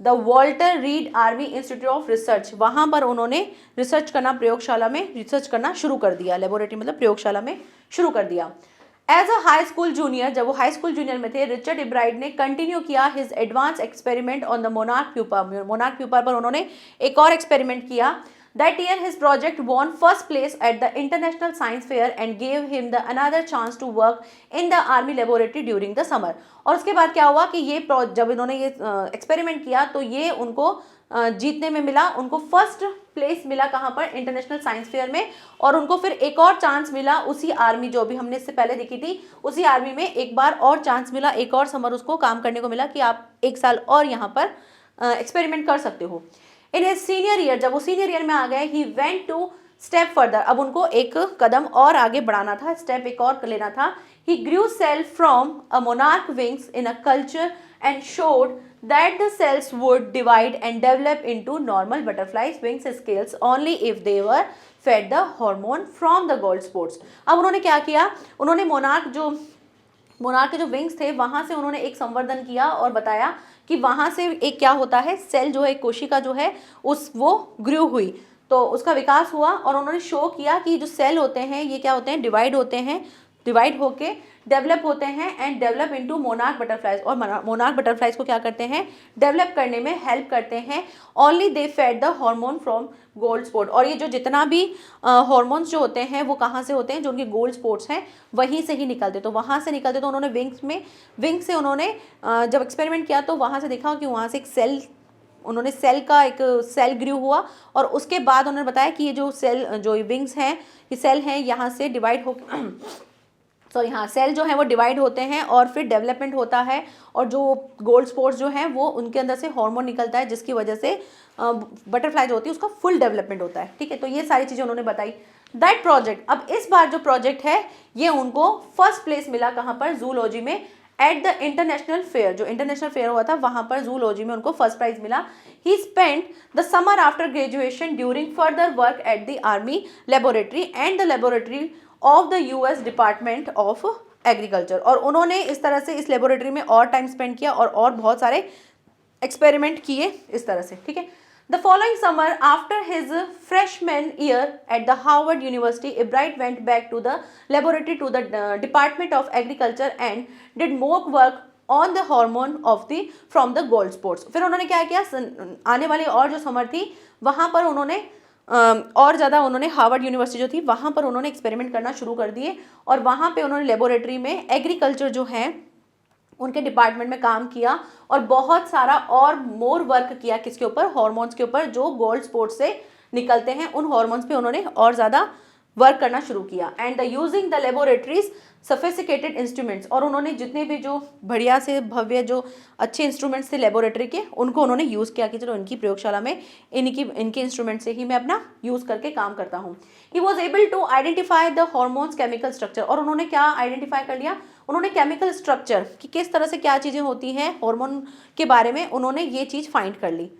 the Walter Reed army institute of research, वहाँ पर उन्होंने रिसर्च करना, प्रयोगशाला में रिसर्च करना शुरू कर दिया, लेबोरेटरी मतलब प्रयोगशाला में शुरू कर दिया। As a high school junior, जब वो हाई स्कूल जूनियर में थे, रिचर्ड इब्राइट ने कंटिन्यू किया his advance experiment on the monarch pupa, monarch pupa पर उन्होंने एक और एक्सपेरिमेंट किया। That year his project won first place at the international science fair and gave him the another chance to work in the army laboratory during the summer. और उसके बाद क्या हुआ कि ये जब इन्होंने ये एक्सपेरिमेंट किया तो ये उनको जीतने में मिला, उनको फर्स्ट प्लेस मिला कहाँ पर, इंटरनेशनल साइंस फेयर में, और उनको फिर एक और चांस मिला उसी आर्मी, जो भी हमने इससे पहले देखी थी, उसी आर्मी में एक बार और चांस मिला, एक और समर उसको काम करने को मिला कि आप एक साल और यहाँ पर एक्सपेरिमेंट कर सकते हो। इन हिज सीनियर ईयर, जब वो सीनियर ईयर में आ गए, he went to step further, अब उनको एक कदम और आगे बढ़ाना था, स्टेप एक और लेना था। He grew cells from a monarch wings in a culture and showed that the cells would divide and develop into normal butterflies wings scales only if they were fed the hormone from the gold spots। अब उन्होंने क्या किया, उन्होंने मोनार्क के जो विंग्स थे वहाँ से उन्होंने एक संवर्धन किया और बताया कि वहाँ से एक क्या होता है, सेल जो है, कोशिका जो है वो ग्रू हुई, तो उसका विकास हुआ, और उन्होंने शो किया कि जो सेल होते हैं ये क्या होते हैं, डिवाइड होते हैं, डिवाइड होके डेवलप होते हैं and develop into monarch butterflies, और मोनार्क बटरफ्लाइज को क्या करते हैं, डेवलप करने में हेल्प करते हैं। Only they fed the hormone from gold spot, और ये जो जितना भी हार्मोन्स जो होते हैं वो कहाँ से होते हैं, जो उनके गोल्ड स्पॉट्स हैं वहीं से ही निकलते, तो वहाँ से निकलते, तो उन्होंने विंग से उन्होंने जब एक्सपेरिमेंट किया तो वहाँ से देखा कि वहाँ से एक सेल, उन्होंने सेल ग्रू हुआ, और उसके बाद उन्होंने बताया कि ये जो सेल, जो विंग्स हैं, ये सेल हैं, यहाँ से डिवाइड हो सॉरी हाँ, सेल जो है वो डिवाइड होते हैं और फिर डेवलपमेंट होता है, और जो गोल्ड स्पॉट्स जो हैं वो उनके अंदर से हार्मोन निकलता है जिसकी वजह से बटरफ्लाई जो होती है उसका फुल डेवलपमेंट होता है, ठीक है। तो ये सारी चीज़ें उन्होंने बताई। दैट प्रोजेक्ट, अब इस बार जो प्रोजेक्ट है ये उनको फर्स्ट प्लेस मिला कहाँ पर, जूलॉजी में, एट द इंटरनेशनल फेयर, जो इंटरनेशनल फेयर हुआ था वहाँ पर जूलॉजी में उनको फर्स्ट प्राइज मिला। ही spent the summer after graduation during further work at the army laboratory and the laboratory of the US department of agriculture, और उन्होंने इस तरह से इस लेबोरेटरी में और टाइम स्पेंड किया और बहुत सारे एक्सपेरिमेंट किए इस तरह से, ठीक है। The following summer after his freshman year at the Harvard university, Ebright went back to the laboratory to the department of agriculture and did mock work on the hormone of the from the gold spots. फिर उन्होंने क्या किया, आने वाली और जो समर थी वहाँ पर उन्होंने और ज़्यादा उन्होंने हार्वर्ड यूनिवर्सिटी जो थी वहाँ पर उन्होंने एक्सपेरिमेंट करना शुरू कर दिए, और वहाँ पे उन्होंने लेबोरेटरी में एग्रीकल्चर जो है उनके डिपार्टमेंट में काम किया और बहुत सारा और मोर वर्क किया किसके ऊपर, हॉर्मोन्स के ऊपर, जो गोल्ड स्पोर्ट से निकलते हैं। उन हॉर्मोन्स पे उन्होंने और ज़्यादा वर्क करना शुरू किया। And the using the laboratories sophisticated instruments, और उन्होंने जितने भी जो बढ़िया से भव्य जो अच्छे इंस्ट्रूमेंट्स थे लेबोरेटरी के, उनको उन्होंने यूज़ किया कि चलो इनकी प्रयोगशाला में इनके इंस्ट्रूमेंट से ही मैं अपना यूज़ करके काम करता हूँ। He was able to identify the hormone's chemical structure, और उन्होंने क्या आइडेंटिफाई कर लिया, उन्होंने केमिकल स्ट्रक्चर कि किस तरह से क्या चीज़ें होती हैं हार्मोन के बारे में उन्होंने ये चीज़ फाइंड कर ली।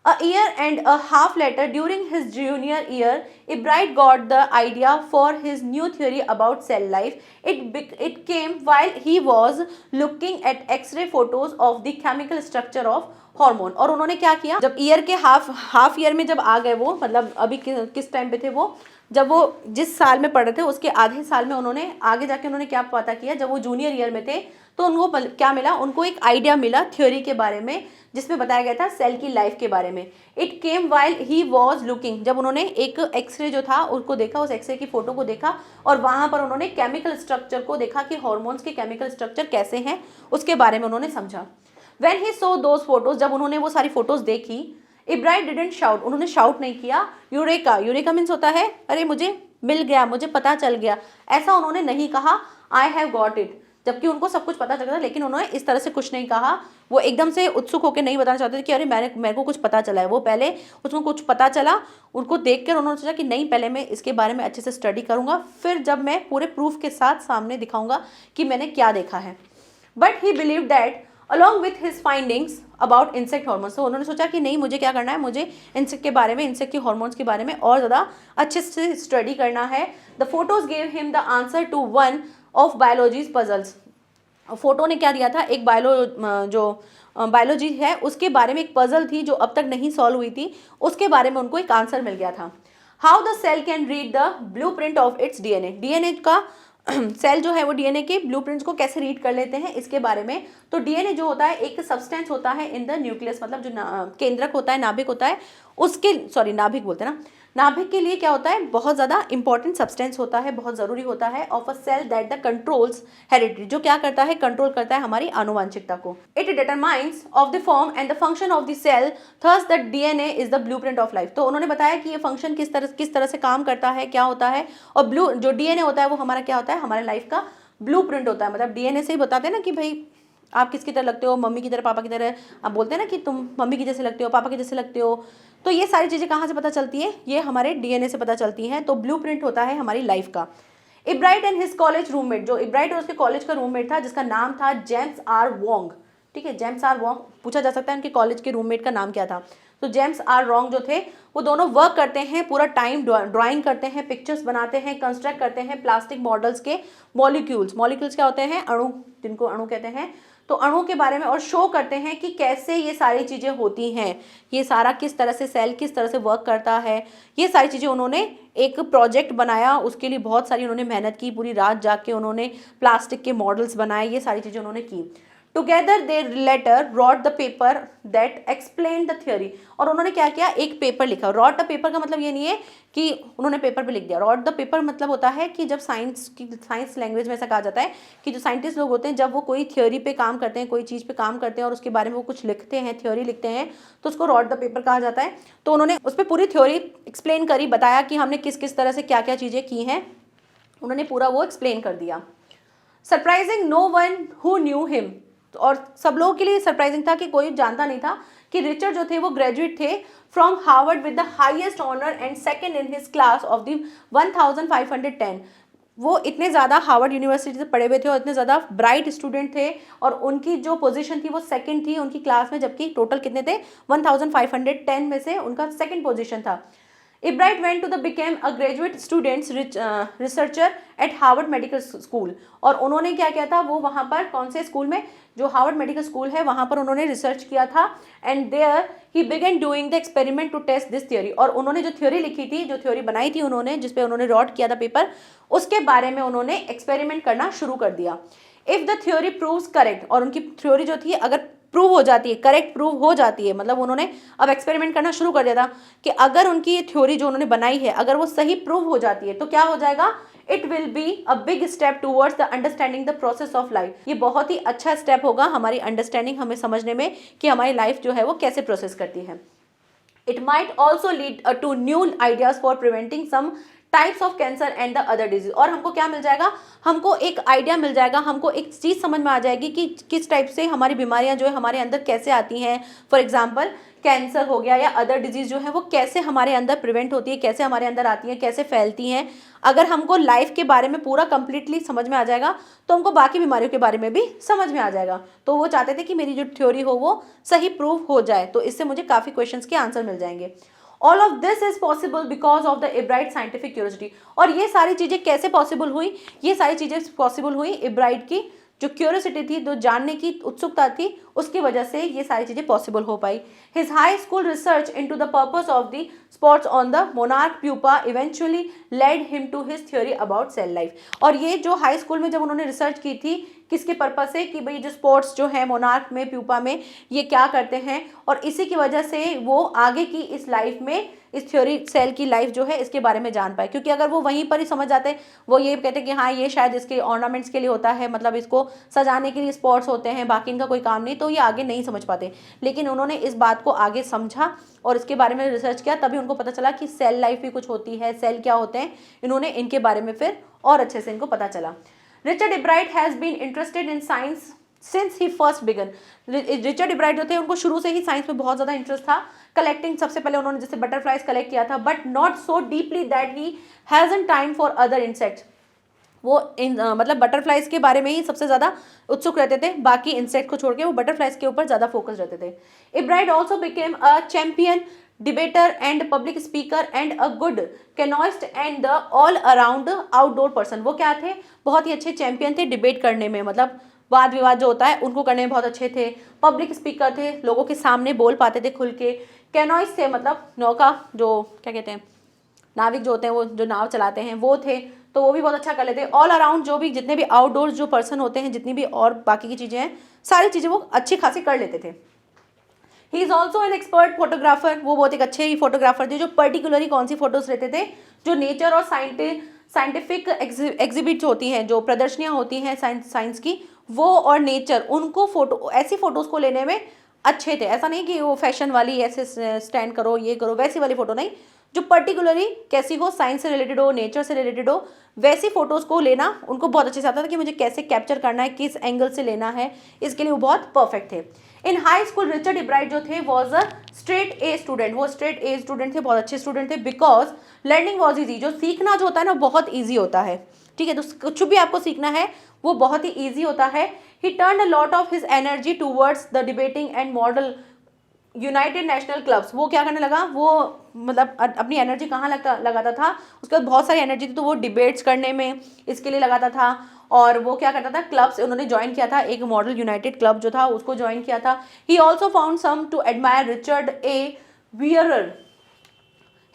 A year and a half later, during his junior year, Ebright got the idea for his new theory about cell life. It came while he was looking at X-ray photos of the chemical structure of hormone. और उन्होंने क्या किया, जब ईयर के हाफ ईयर में जब आ गए वो, मतलब अभी किस टाइम पे थे वो, जब वो जिस साल में पढ़ रहे थे उसके आधे साल में उन्होंने आगे जाके उन्होंने क्या पता किया, जब वो जूनियर ईयर में थे तो उनको क्या मिला, उनको एक आइडिया मिला थ्योरी के बारे में जिसमें बताया गया था सेल की लाइफ के बारे में। It came while he was looking, जब उन्होंने एक एक्सरे जो था उसको देखा, उस एक्सरे की फोटो को देखा और वहाँ पर उन्होंने केमिकल स्ट्रक्चर को देखा कि हॉर्मोन्स के केमिकल स्ट्रक्चर कैसे हैं, उसके बारे में उन्होंने समझा। When he so those photos, जब उन्होंने वो सारी फोटोज देखी, इब्राइट डिडंट शाउट, उन्होंने शाउट नहीं किया, यूरेका, यूरेका मीन्स होता है अरे मुझे मिल गया, मुझे पता चल गया, ऐसा उन्होंने नहीं कहा, आई हैव गॉट इट, जबकि उनको सब कुछ पता चल रहा था, लेकिन उन्होंने इस तरह से कुछ नहीं कहा। वो एकदम से उत्सुक होकर नहीं बताना चाहते थे कि अरे मेरे को कुछ पता चला है। वो पहले उसको कुछ पता चला, उनको देखकर उन्होंने सोचा कि नहीं, पहले मैं इसके बारे में अच्छे से स्टडी करूंगा, फिर जब मैं पूरे प्रूफ के साथ सामने दिखाऊंगा कि मैंने क्या देखा है। But he believe that along with his findings about insect hormones, तो उन्होंने सोचा कि नहीं, मुझे क्या करना है, मुझे इंसेक्ट के बारे में, इंसेक्ट के हॉर्मोन्स के बारे में और ज़्यादा अच्छे से स्टडी करना है। The photos gave him the answer to one of biology's puzzles, photo ने क्या दिया था, एक बायोलॉजी है उसके बारे में एक पजल थी जो अब तक नहीं सॉल्व हुई थी, उसके बारे में उनको एक आंसर मिल गया था। How the cell can read the blueprint of its DNA, DNA का सेल जो है वो डीएनए के ब्लूप्रिंट्स को कैसे रीड कर लेते हैं, इसके बारे में। तो डीएनए जो होता है एक सब्सटेंस होता है इन द न्यूक्लियस, मतलब जो केंद्रक होता है, नाभिक होता है, उसके नाभिक बोलते हैं ना, नाभिक के लिए क्या होता है, बहुत ज़्यादा इंपॉर्टेंट सब्सटेंस होता है, बहुत ज़रूरी होता है of a cell that the controls heredity, जो क्या करता है, कंट्रोल करता है हमारी आनुवंशिकता को। It determines of the form and the function of the cell, thus the DNA is the blueprint of life. तो उन्होंने बताया कि ये फंक्शन किस तरह से काम करता है, क्या होता है, और जो डीएनए होता है वो हमारा क्या होता है, हमारे लाइफ का ब्लूप्रिंट होता है। मतलब डीएनए से ही बताते हैं ना कि भाई आप किसकी तरह लगते हो, मम्मी की तरह, पापा की तरह, आप बोलते हैं ना कि तुम मम्मी की जैसे लगते हो, पापा के जैसे लगते हो। तो ये सारी चीज़ें कहाँ से पता चलती है, ये हमारे डीएनए से पता चलती हैं। तो ब्लूप्रिंट होता है हमारी लाइफ का। Ebright and his college roommate, जो इब्राइट और उसके कॉलेज का रूममेट था जिसका नाम था जेम्स आर वोंग, ठीक है, जेम्स आर वोंग, पूछा जा सकता है उनके कॉलेज के रूममेट का नाम क्या था। तो जेम्स आर वोंग जो थे वो दोनों वर्क करते हैं, पूरा टाइम ड्राइंग करते हैं, पिक्चर्स बनाते हैं, कंस्ट्रक्ट करते हैं प्लास्टिक मॉडल्स के मॉलिक्यूल्स क्या होते हैं, अणु, जिनको अणु कहते हैं, तो अणु के बारे में, और शो करते हैं कि कैसे ये सारी चीज़ें होती हैं, ये सारा किस तरह से सेल किस तरह से वर्क करता है। ये सारी चीज़ें उन्होंने एक प्रोजेक्ट बनाया, उसके लिए बहुत सारी उन्होंने मेहनत की, पूरी रात जाग के उन्होंने प्लास्टिक के मॉडल्स बनाए, ये सारी चीज़ें उन्होंने की। Together they later wrote the paper that explain the theory, और उन्होंने क्या किया, एक पेपर लिखा। रॉट द पेपर का मतलब ये नहीं है कि उन्होंने पेपर पे लिख दिया, रॉट द पेपर मतलब होता है कि जब साइंस लैंग्वेज में ऐसा कहा जाता है कि जो साइंटिस्ट लोग होते हैं जब वो कोई थ्योरी पे काम करते हैं, कोई चीज़ पे काम करते हैं और उसके बारे में वो कुछ लिखते हैं, थ्योरी लिखते हैं, तो उसको रॉट द पेपर कहा जाता है। तो उन्होंने उस पर पूरी थ्योरी एक्सप्लेन करी, बताया कि हमने किस किस तरह से क्या क्या चीज़ें की हैं, उन्होंने पूरा वो एक्सप्लेन कर दिया। Surprising no one who knew him, और सब लोगों के लिए सरप्राइजिंग था कि कोई जानता नहीं था कि रिचर्ड जो थे वो ग्रेजुएट थे from Harvard with the highest honor and second in his class of the 1510। वो इतने ज़्यादा हार्वर्ड यूनिवर्सिटी से पढ़े हुए थे और इतने ज़्यादा ब्राइट स्टूडेंट थे, और उनकी जो पोजीशन थी वो सेकंड थी उनकी क्लास में, जबकि टोटल कितने थे, 1510 में से उनका सेकंड पोजीशन था। Ebright went to the became a graduate students researcher at Harvard Medical School, और उन्होंने क्या किया था, वो वहाँ पर कौन से स्कूल में, जो हार्वर्ड मेडिकल स्कूल है वहाँ पर उन्होंने रिसर्च किया था। And there he began doing the experiment to test this theory, और उन्होंने जो थ्योरी लिखी थी, जो थ्योरी बनाई थी उन्होंने, जिसपे उन्होंने रॉट किया था पेपर, उसके बारे में उन्होंने एक्सपेरिमेंट करना शुरू कर दिया। If the theory proves correct, और उनकी थ्योरी जो थी अगर प्रूव हो जाती है, करेक्ट प्रूव हो जाती है, मतलब उन्होंने अब एक्सपेरिमेंट करना शुरू कर दिया था कि अगर उनकी ये थ्योरी जो उन्होंने बनाई है अगर वो सही प्रूव हो जाती है तो क्या हो जाएगा, it will be a big step towards the understanding the process of life. ये बहुत ही अच्छा स्टेप होगा हमारी अंडरस्टैंडिंग, हमें समझने में कि हमारी लाइफ जो है वो कैसे प्रोसेस करती है। It might also lead to new ideas for preventing some types of cancer and the other disease. और हमको क्या मिल जाएगा, हमको एक आइडिया मिल जाएगा, हमको एक चीज़ समझ में आ जाएगी कि किस टाइप से हमारी बीमारियां जो है हमारे अंदर कैसे आती हैं। फॉर एग्जांपल कैंसर हो गया या अदर डिजीज जो है वो कैसे हमारे अंदर प्रिवेंट होती है, कैसे हमारे अंदर आती हैं, कैसे फैलती हैं। अगर हमको लाइफ के बारे में पूरा कंप्लीटली समझ में आ जाएगा तो हमको बाकी बीमारियों के बारे में भी समझ में आ जाएगा। तो वो चाहते थे कि मेरी जो थ्योरी हो वो सही प्रूव हो जाए, तो इससे मुझे काफ़ी क्वेश्चंस के आंसर मिल जाएंगे। All of this is possible because of the एब्राइट scientific curiosity. और ये सारी चीज़ें कैसे पॉसिबल हुई, ये सारी चीज़ें पॉसिबल हुई एब्राइट की जो क्यूरियोसिटी थी, जो जानने की उत्सुकता थी, उसकी वजह से ये सारी चीज़ें पॉसिबल हो पाई। His high school research into the purpose of the spots on the monarch pupa eventually led him to his theory about cell life. और ये जो हाई स्कूल में जब उन्होंने रिसर्च की थी किसके पर्पस से, कि भाई जो स्पॉट्स जो है मोनार्क में, प्यूपा में, ये क्या करते हैं, और इसी की वजह से वो आगे की इस लाइफ में, इस थ्योरी सेल की लाइफ जो है इसके बारे में जान पाए। क्योंकि अगर वो वहीं पर ही समझ जाते, वो ये कहते कि हाँ ये शायद इसके ऑर्नामेंट्स के लिए होता है, मतलब इसको सजाने के लिए स्पॉट्स होते हैं, बाकी इनका कोई काम नहीं, तो ये आगे नहीं समझ पाते। लेकिन उन्होंने इस बात को आगे समझा और इसके बारे में रिसर्च किया, तभी उनको पता चला कि सेल लाइफ भी कुछ होती है, सेल क्या होते हैं, इन्होंने इनके बारे में फिर और अच्छे से इनको पता चला। Richard Ebright has been interested in science since he first began. Richard Ebright जो थे उनको शुरू से ही साइंस में बहुत ज़्यादा इंटरेस्ट था। कलेक्टिंग सबसे पहले उन्होंने जैसे बटरफ्लाइज कलेक्ट किया था, but not so deeply that he हैज़न time for other insects. वो मतलब बटरफ्लाइज के बारे में ही सबसे ज़्यादा उत्सुक रहते थे, बाकी इंसेक्ट को छोड़ के वो बटरफ्लाइज के ऊपर ज़्यादा फोकस रहते थे। Ebright also became a champion debater and public speaker and a good canoeist and the all around outdoor person. वो क्या थे, बहुत ही अच्छे चैंपियन थे डिबेट करने में, मतलब वाद विवाद जो होता है उनको करने में बहुत अच्छे थे। पब्लिक स्पीकर थे, लोगों के सामने बोल पाते थे खुल के। कैनोइस्ट थे, मतलब नौका जो क्या कहते हैं, नाविक जो होते हैं, वो जो नाव चलाते हैं वो थे, तो वो भी बहुत अच्छा कर लेते। ऑल अराउंड जो भी जितने भी आउटडोर जो पर्सन होते हैं, जितनी भी और बाकी की चीज़ें हैं, सारी चीज़ें वो अच्छी खासी कर लेते थे। He is also an expert photographer. वो बहुत एक अच्छे ही फोटोग्राफर थे, जो पर्टिकुलरली कौन सी फोटोज़ लेते थे, जो नेचर और साइंटिफिक एग्जिबिट्स होती हैं, जो प्रदर्शनियाँ होती हैं साइंस की, वो और नेचर, उनको फोटो, ऐसी फ़ोटोज़ को लेने में अच्छे थे। ऐसा नहीं कि वो फैशन वाली ऐसे स्टैंड करो ये करो, वैसी वाली फ़ोटो नहीं, जो पर्टिकुलरली कैसी हो, साइंस से रिलेटेड हो, नेचर से रिलेटेड हो, वैसी फ़ोटोज़ को लेना उनको बहुत अच्छे से आता था कि मुझे कैसे कैप्चर करना है, किस एंगल से लेना है, इसके लिए वो बहुत परफेक्ट थे। इन हाई स्कूल रिचर्ड एब्राइट जो थे was a straight a student. वो स्ट्रेट ए स्टूडेंट थे, बहुत अच्छे स्टूडेंट थे, बिकॉज लर्निंग वॉज ईजी। जो सीखना जो होता है ना बहुत ईजी होता है, ठीक है, तो कुछ भी आपको सीखना है वो बहुत ही ईजी होता है। ही turn a lot of his energy towards the debating and model United national clubs. वो क्या करने लगा, वो मतलब अपनी एनर्जी कहाँ लगाता था, उसके बाद बहुत सारी एनर्जी थी तो वो डिबेट्स करने में इसके लिए लगाता था। और वो क्या करता था, क्लब्स उन्होंने ज्वाइन किया था, एक मॉडल यूनाइटेड क्लब जो था उसको ज्वाइन किया था। He also found some to admire Richard A Weaver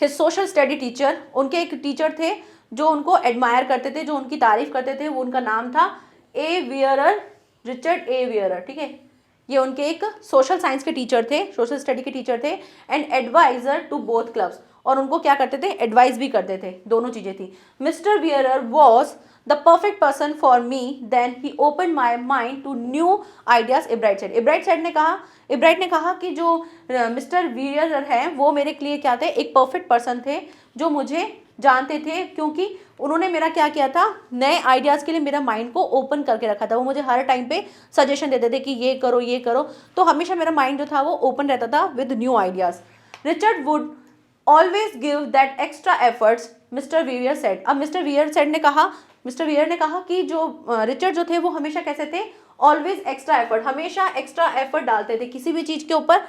his social study teacher. उनके एक टीचर थे जो उनको एडमायर करते थे, जो उनकी तारीफ करते थे, वो उनका नाम था A Weaver, Richard A Weaver, ठीक है। ये उनके एक सोशल साइंस के टीचर थे, सोशल स्टडी के टीचर थे, and adviser to both clubs. और उनको क्या करते थे, एडवाइस भी करते थे, दोनों चीज़ें थी। Mister Weaver was the perfect person for me, then he open my mind to new ideas. Ebright said, Ebright ने कहा कि जो मिस्टर वियरर हैं वो मेरे लिए क्या थे, एक परफेक्ट पर्सन थे, जो मुझे जानते थे, क्योंकि उन्होंने मेरा क्या किया था, नए आइडियाज़ के लिए मेरा माइंड को ओपन करके रखा था। वो मुझे हर टाइम पे सजेशन देते थे कि ये करो ये करो, तो हमेशा मेरा माइंड जो था वो ओपन रहता था with new ideas. Richard would always give that extra efforts, mister wear said. अब मिस्टर वियर ने कहा कि जो रिचर्ड जो थे वो हमेशा कैसे थे, ऑलवेज एक्स्ट्रा एफर्ट, हमेशा एक्स्ट्रा एफर्ट डालते थे, किसी भी चीज़ के ऊपर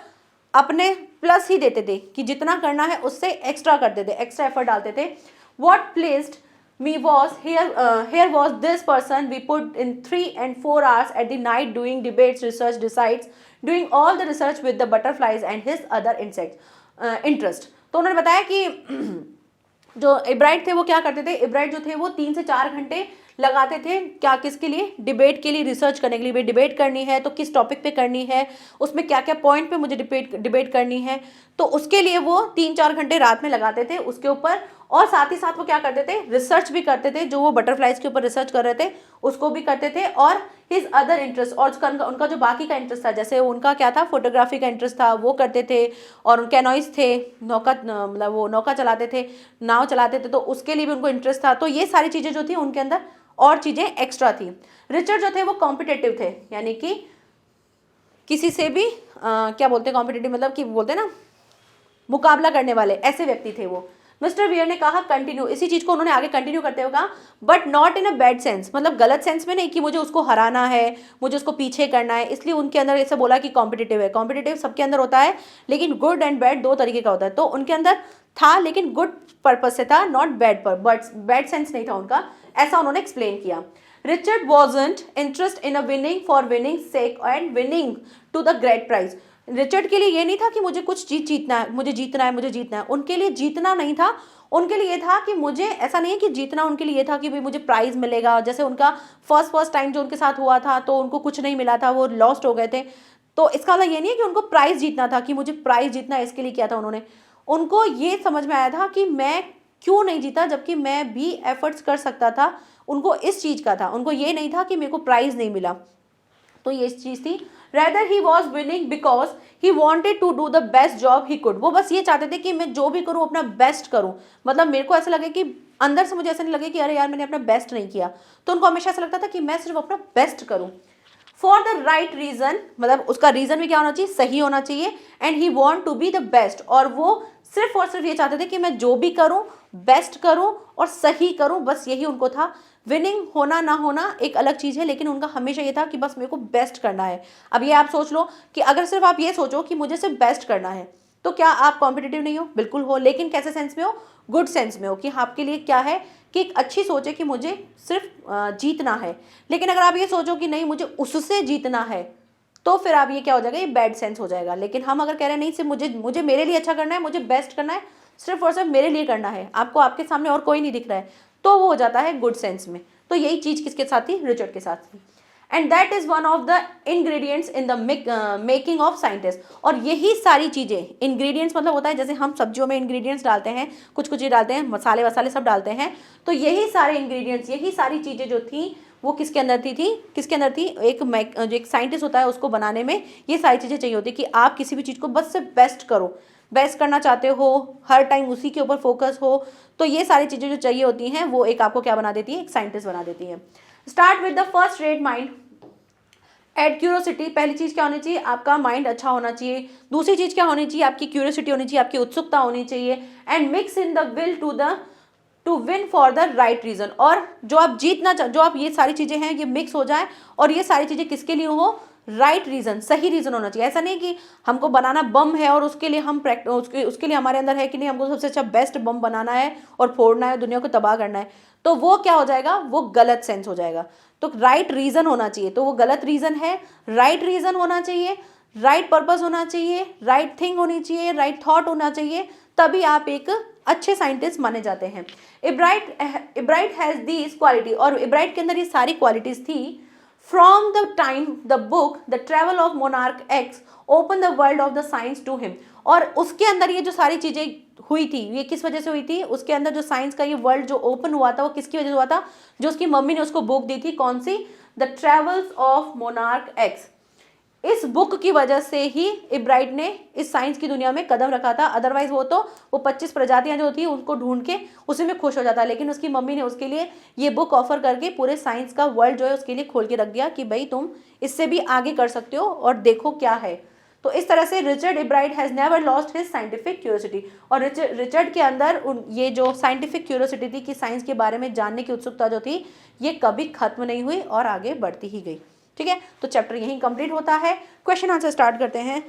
अपने प्लस ही देते थे, कि जितना करना है उससे एक्स्ट्रा करते थे, एक्स्ट्रा एफर्ट डालते थे। What placed me was here was this person we put in 3 and 4 hours at the night doing debates, research, decides, doing all the research with the butterflies and his other insects interest। तो उन्होंने बताया कि जो एब्राइट थे वो क्या करते थे, एब्राइट जो थे वो 3 से 4 घंटे लगाते थे, क्या किसके लिए, डिबेट के लिए, रिसर्च करने के लिए। डिबेट करनी है तो किस टॉपिक पे करनी है, उसमें क्या क्या पॉइंट पे मुझे डिबेट करनी है, तो उसके लिए वो 3-4 घंटे रात में लगाते थे उसके ऊपर। और साथ ही साथ वो क्या करते थे, रिसर्च भी करते थे, जो वो बटरफ्लाइज के ऊपर रिसर्च कर रहे थे उसको भी करते थे, और हिज अदर इंटरेस्ट, और उनका जो बाकी का इंटरेस्ट था, जैसे उनका क्या था, फोटोग्राफी का इंटरेस्ट था, वो करते थे, और कैनोइज थे, नौका मतलब वो नौका चलाते थे, नाव चलाते थे, तो उसके लिए भी उनको इंटरेस्ट था। तो ये सारी चीज़ें जो थी उनके अंदर और चीज़ें एक्स्ट्रा थी। रिचर्ड जो थे वो कॉम्पिटेटिव थे, यानी कि किसी से भी क्या बोलते हैं कॉम्पिटेटिव, मतलब कि बोलते हैं ना मुकाबला करने वाले, ऐसे व्यक्ति थे वो। मिस्टर वियर ने कहा कंटिन्यू, इसी चीज़ को उन्होंने आगे कंटिन्यू करते हुए कहा, but not in a bad sense, मतलब गलत सेंस में नहीं कि मुझे उसको हराना है, मुझे उसको पीछे करना है, इसलिए उनके अंदर ऐसा बोला कि कॉम्पिटिटिव है। कॉम्पिटिटिव सबके अंदर होता है, लेकिन गुड एंड बैड दो तरीके का होता है, तो उनके अंदर था, लेकिन गुड पर्पज से था, नॉट बैड पर, बट बैड सेंस नहीं था उनका, ऐसा उन्होंने एक्सप्लेन किया। Richard wasn't interest in a winning for winning sake and winning to the great prize. Richard के लिए ये नहीं था कि मुझे कुछ जीतना है, मुझे जीतना है, मुझे जीतना है। उनके लिए जीतना नहीं था, उनके लिए ये था कि मुझे, ऐसा नहीं है कि जीतना उनके लिए ये था कि भाई मुझे प्राइज़ मिलेगा। जैसे उनका फर्स्ट टाइम जो उनके साथ हुआ था तो उनको कुछ नहीं मिला था, वो लॉस्ट हो गए थे, तो इसका मतलब ये नहीं है कि उनको प्राइज़ जीतना था, कि मुझे प्राइज़ जीतना है, इसके लिए किया था उन्होंने। उनको ये समझ में आया था कि मैं क्यों नहीं जीता, जबकि मैं भी एफर्ट्स कर सकता था, उनको इस चीज़ का था, उनको ये नहीं था कि मेरे को प्राइज़ नहीं मिला, तो ये चीज़ थी। Rather he was winning because he wanted to do the best job he could, वो बस ये चाहते थे कि मैं जो भी करूँ अपना बेस्ट करूँ, मतलब मेरे को ऐसा लगे कि अंदर से मुझे ऐसा नहीं लगे कि अरे यार मैंने अपना बेस्ट नहीं किया, तो उनको हमेशा ऐसा लगता था कि मैं सिर्फ अपना बेस्ट करूँ। फॉर द राइट रीज़न, मतलब उसका रीज़न भी क्या होना चाहिए, सही होना चाहिए, and he want to be the best, और वो सिर्फ और सिर्फ ये चाहते थे कि मैं जो भी करूँ बेस्ट करूँ और सही करूँ, बस यही उनको था। विनिंग होना ना होना एक अलग चीज़ है, लेकिन उनका हमेशा ये था कि बस मेरे को बेस्ट करना है। अब ये आप सोच लो कि अगर सिर्फ आप ये सोचो कि मुझे सिर्फ बेस्ट करना है, तो क्या आप कॉम्पिटिटिव नहीं हो? बिल्कुल हो, लेकिन कैसे सेंस में हो? गुड सेंस में हो, कि आपके लिए क्या है कि एक अच्छी सोच है कि मुझे सिर्फ जीतना है। लेकिन अगर आप ये सोचो कि नहीं मुझे उससे जीतना है, तो फिर आप ये क्या हो जाएगा, ये बैड सेंस हो जाएगा। लेकिन हम अगर कह रहे हैं नहीं, सिर्फ मुझे मेरे लिए अच्छा करना है, मुझे बेस्ट करना है, सिर्फ और सिर्फ मेरे लिए करना है, आपको आपके सामने और कोई नहीं दिख रहा है, तो वो हो जाता है गुड सेंस में। तो यही चीज़ किसके साथ थी? रिचर्ड के साथ थी। And that is one of the ingredients in the making of scientist. और यही सारी चीज़ें, इंग्रेडिएंट्स मतलब होता है जैसे हम सब्जियों में इंग्रेडिएंट्स डालते हैं, कुछ कुछ ही डालते हैं, मसाले वसाले सब डालते हैं, तो यही सारे इंग्रेडिएंट्स, यही सारी चीज़ें जो थी वो किसके अंदर थी किसके अंदर थी? जो एक साइंटिस्ट होता है उसको बनाने में ये सारी चीज़ें चाहिए होती है कि आप किसी भी चीज़ को बस से बेस्ट करो, बेस्ट करना चाहते हो, हर टाइम उसी के ऊपर फोकस हो, तो ये सारी चीज़ें जो चाहिए होती हैं वो एक आपको क्या बना देती है? एक साइंटिस्ट बना देती है। Start with the first rate mind add curiosity. पहली चीज़ क्या होनी चाहिए? आपका माइंड अच्छा होना चाहिए। दूसरी चीज़ क्या होनी चाहिए? आपकी क्यूरियोसिटी होनी चाहिए, आपकी उत्सुकता होनी चाहिए। And mix in the will to win for the right reason. और जो आप जीतना जो आप ये सारी चीज़ें हैं ये मिक्स हो जाए, और ये सारी चीज़ें किसके लिए हो? राइट रीज़न, सही रीज़न होना चाहिए। ऐसा नहीं कि हमको बनाना बम है और उसके लिए हम उसके लिए हमारे अंदर है कि नहीं हमको सबसे अच्छा बेस्ट बम बनाना है और फोड़ना है, दुनिया को तबाह करना है, तो वो क्या हो जाएगा? वो गलत सेंस हो जाएगा। तो राइट रीज़न होना चाहिए, तो वो गलत रीज़न है। राइट रीज़न होना चाहिए, राइट पर्पस होना चाहिए, राइट थिंग होनी चाहिए, राइट थॉट होना चाहिए, तभी आप एक अच्छे साइंटिस्ट माने जाते हैं। इब्राइट हैज़ दीज क्वालिटी, और इब्राइट के अंदर ये सारी क्वालिटीज़ थी। From the time the book The Travel of Monarch X opened the world of the science to him, और उसके अंदर ये जो सारी चीज़ें हुई थी ये किस वजह से हुई थी? उसके अंदर जो साइंस का ये वर्ल्ड जो ओपन हुआ था वो किसकी वजह से हुआ था? जो उसकी मम्मी ने उसको बुक दी थी, कौन सी? The travels of monarch X. इस बुक की वजह से ही इब्राइट ने इस साइंस की दुनिया में कदम रखा था, अदरवाइज वो 25 प्रजातियां जो थी उनको ढूंढ के उसी में खुश हो जाता, लेकिन उसकी मम्मी ने उसके लिए ये बुक ऑफर करके पूरे साइंस का वर्ल्ड जो है उसके लिए खोल के रख दिया कि भाई तुम इससे भी आगे कर सकते हो और देखो क्या है। तो इस तरह से Richard Ebright has never lost his scientific curiosity, और रिचर्ड के अंदर ये जो साइंटिफिक क्यूरियोसिटी थी कि साइंस के बारे में जानने की उत्सुकता जो थी ये कभी खत्म नहीं हुई और आगे बढ़ती ही गई। ठीक है, तो चैप्टर यहीं कंप्लीट होता है। क्वेश्चन आंसर स्टार्ट करते हैं।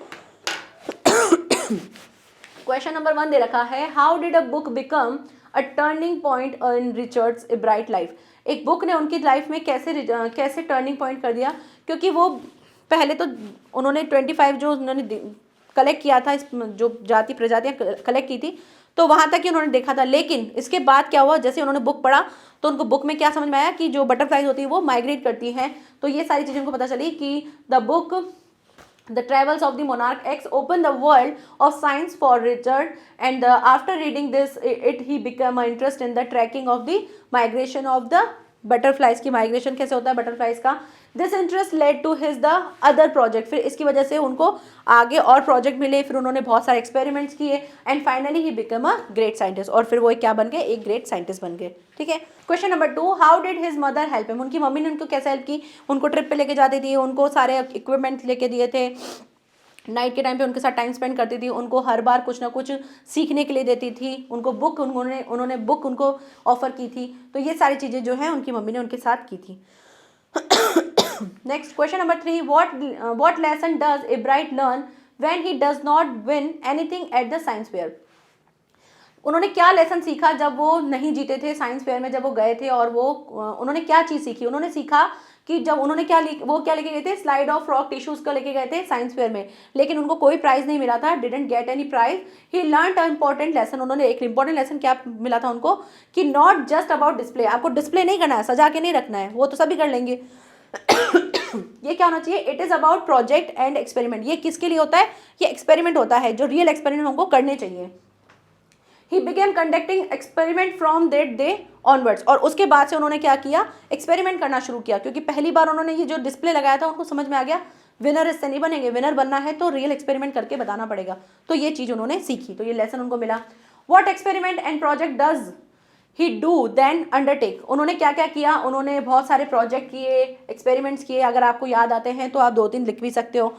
क्वेश्चन नंबर 1 दे रखा है, how did a book become a turning point in Richards Ebright life. एक बुक ने उनकी लाइफ में कैसे टर्निंग पॉइंट कर दिया, क्योंकि वो पहले तो उन्होंने 25 जो उन्होंने कलेक्ट किया था, इस जो प्रजातियाँ कलेक्ट की थी, तो वहाँ तक ही उन्होंने देखा था। लेकिन इसके बाद क्या हुआ, जैसे उन्होंने बुक पढ़ा तो उनको बुक में क्या समझ में आया कि जो बटरफ्लाइज होती है वो माइग्रेट करती हैं, तो ये सारी चीज़ें उनको पता चली कि the book The travels of the monarch X opened the world of science for Richard, and after reading this, he became interested in the tracking of the migration of the butterflies की migration कैसे होता है butterflies का. This interest led to his the other project. फिर इसकी वजह से उनको आगे और प्रोजेक्ट मिले, फिर उन्होंने बहुत सारे एक्सपेरिमेंट्स किए and finally he become a great scientist. और फिर वो क्या बन गए, एक ग्रेट साइंटिस्ट बन गए. ठीक है. Question number 2, how did his mother help him. उनकी मम्मी ने उनको कैसे हेल्प की. उनको ट्रिप पे लेके जाती थी, उनको सारे इक्विपमेंट लेके दिए थे, नाइट के टाइम पे उनके साथ टाइम स्पेंड करती थी, उनको हर बार कुछ ना कुछ सीखने के लिए देती थी, उनको बुक उन्होंने बुक उनको ऑफर की थी. तो ये सारी चीज़ें जो है उनकी मम्मी ने उनके साथ की थी. Next question number 3, what lesson does a bright learn when he does not win anything at the science fair. उन्होंने क्या लेसन सीखा जब वो नहीं जीते थे साइंस फेयर में, जब वो गए थे, और वो उन्होंने क्या चीज़ सीखी. उन्होंने सीखा कि जब उन्होंने क्या लेके गए थे, स्लाइड ऑफ रॉक टिश्यूज का लेके गए थे साइंस फेयर में, लेकिन उनको कोई प्राइज नहीं मिला था, didn't get any prize. He learn a important lesson. उन्होंने एक इंपॉर्टेंट लेसन क्या मिला था उनको, कि नॉट जस्ट अबाउट डिस्प्ले. आपको डिस्प्ले नहीं करना है, सजा के नहीं रखना है, वो तो सभी कर लेंगे. ये क्या होना चाहिए, it is about project and experiment. ये किसके लिए होता है, ये एक्सपेरिमेंट होता है, जो रियल एक्सपेरिमेंट हमको करने चाहिए. ही begin conducting experiment from that day onwards. और उसके बाद से उन्होंने क्या किया, एक्सपेरिमेंट करना शुरू किया, क्योंकि पहली बार उन्होंने ये जो डिस्प्ले लगाया था उनको समझ में आ गया विनर इससे नहीं बनेंगे, विनर बनना है तो रियल एक्सपेरिमेंट करके बताना पड़ेगा. तो ये चीज़ उन्होंने सीखी, तो ये लेसन उनको मिला. What experiment and project does he do then undertake. उन्होंने क्या क्या किया, उन्होंने बहुत सारे प्रोजेक्ट किए, एक्सपेरिमेंट्स किए. अगर आपको याद आते हैं तो आप 2-3 लिख भी सकते हो.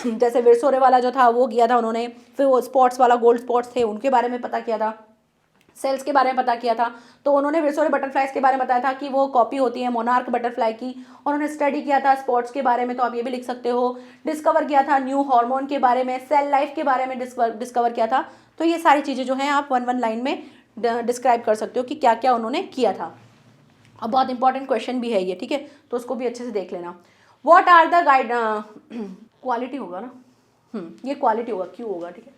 जैसे विरसोरे वाला जो था वो किया था उन्होंने, फिर वो स्पॉट्स वाला, गोल्ड स्पॉट्स थे उनके बारे में पता किया था, सेल्स के बारे में पता किया था. तो उन्होंने विरसोरे बटरफ्लाइज के बारे में बताया था कि वो कॉपी होती है मोनार्क बटरफ्लाई की. उन्होंने स्टडी किया था स्पॉट्स के बारे में, तो आप ये भी लिख सकते हो. डिस्कवर किया था न्यू हार्मोन के बारे में, सेल लाइफ के बारे में डिस्कवर किया था. तो ये सारी चीज़ें जो हैं आप 1-1 लाइन में डिस्क्राइब कर सकते हो कि क्या क्या उन्होंने किया था. अब बहुत इंपॉर्टेंट क्वेश्चन भी है ये, ठीक है, तो उसको भी अच्छे से देख लेना. What are the guide, quality होगा ना, ये क्वालिटी होगा, क्यों होगा, ठीक है.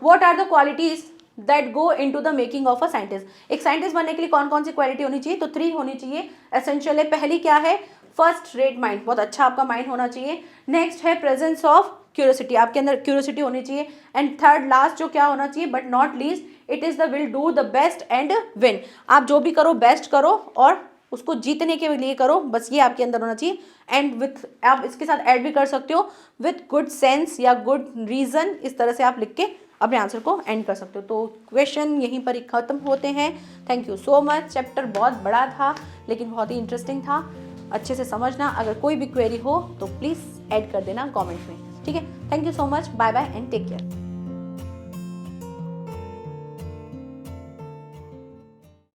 What are the qualities that go into the making of a scientist. एक साइंटिस्ट बनने के लिए कौन कौन सी क्वालिटी होनी चाहिए, तो 3 होनी चाहिए एसेंशियल है. पहली क्या है, फर्स्ट रेट माइंड, बहुत अच्छा आपका माइंड होना चाहिए. नेक्स्ट है प्रेजेंस ऑफ क्यूरियोसिटी, आपके अंदर क्यूरियोसिटी होनी चाहिए. एंड थर्ड लास्ट जो क्या होना चाहिए but not least, it is the will do the best and win. आप जो भी करो बेस्ट करो और उसको जीतने के लिए करो, बस ये आपके अंदर होना चाहिए. एंड विथ, आप इसके साथ ऐड भी कर सकते हो विथ गुड सेंस या गुड रीज़न. इस तरह से आप लिख के अपने आंसर को एंड कर सकते हो. तो क्वेश्चन यहीं पर ही ख़त्म होते हैं. Thank you so much. Chapter बहुत बड़ा था लेकिन बहुत ही इंटरेस्टिंग था, अच्छे से समझना. अगर कोई भी क्वेरी हो तो प्लीज़ ऐड कर देना कमेंट में, ठीक है. Thank you so much. Bye bye and take care.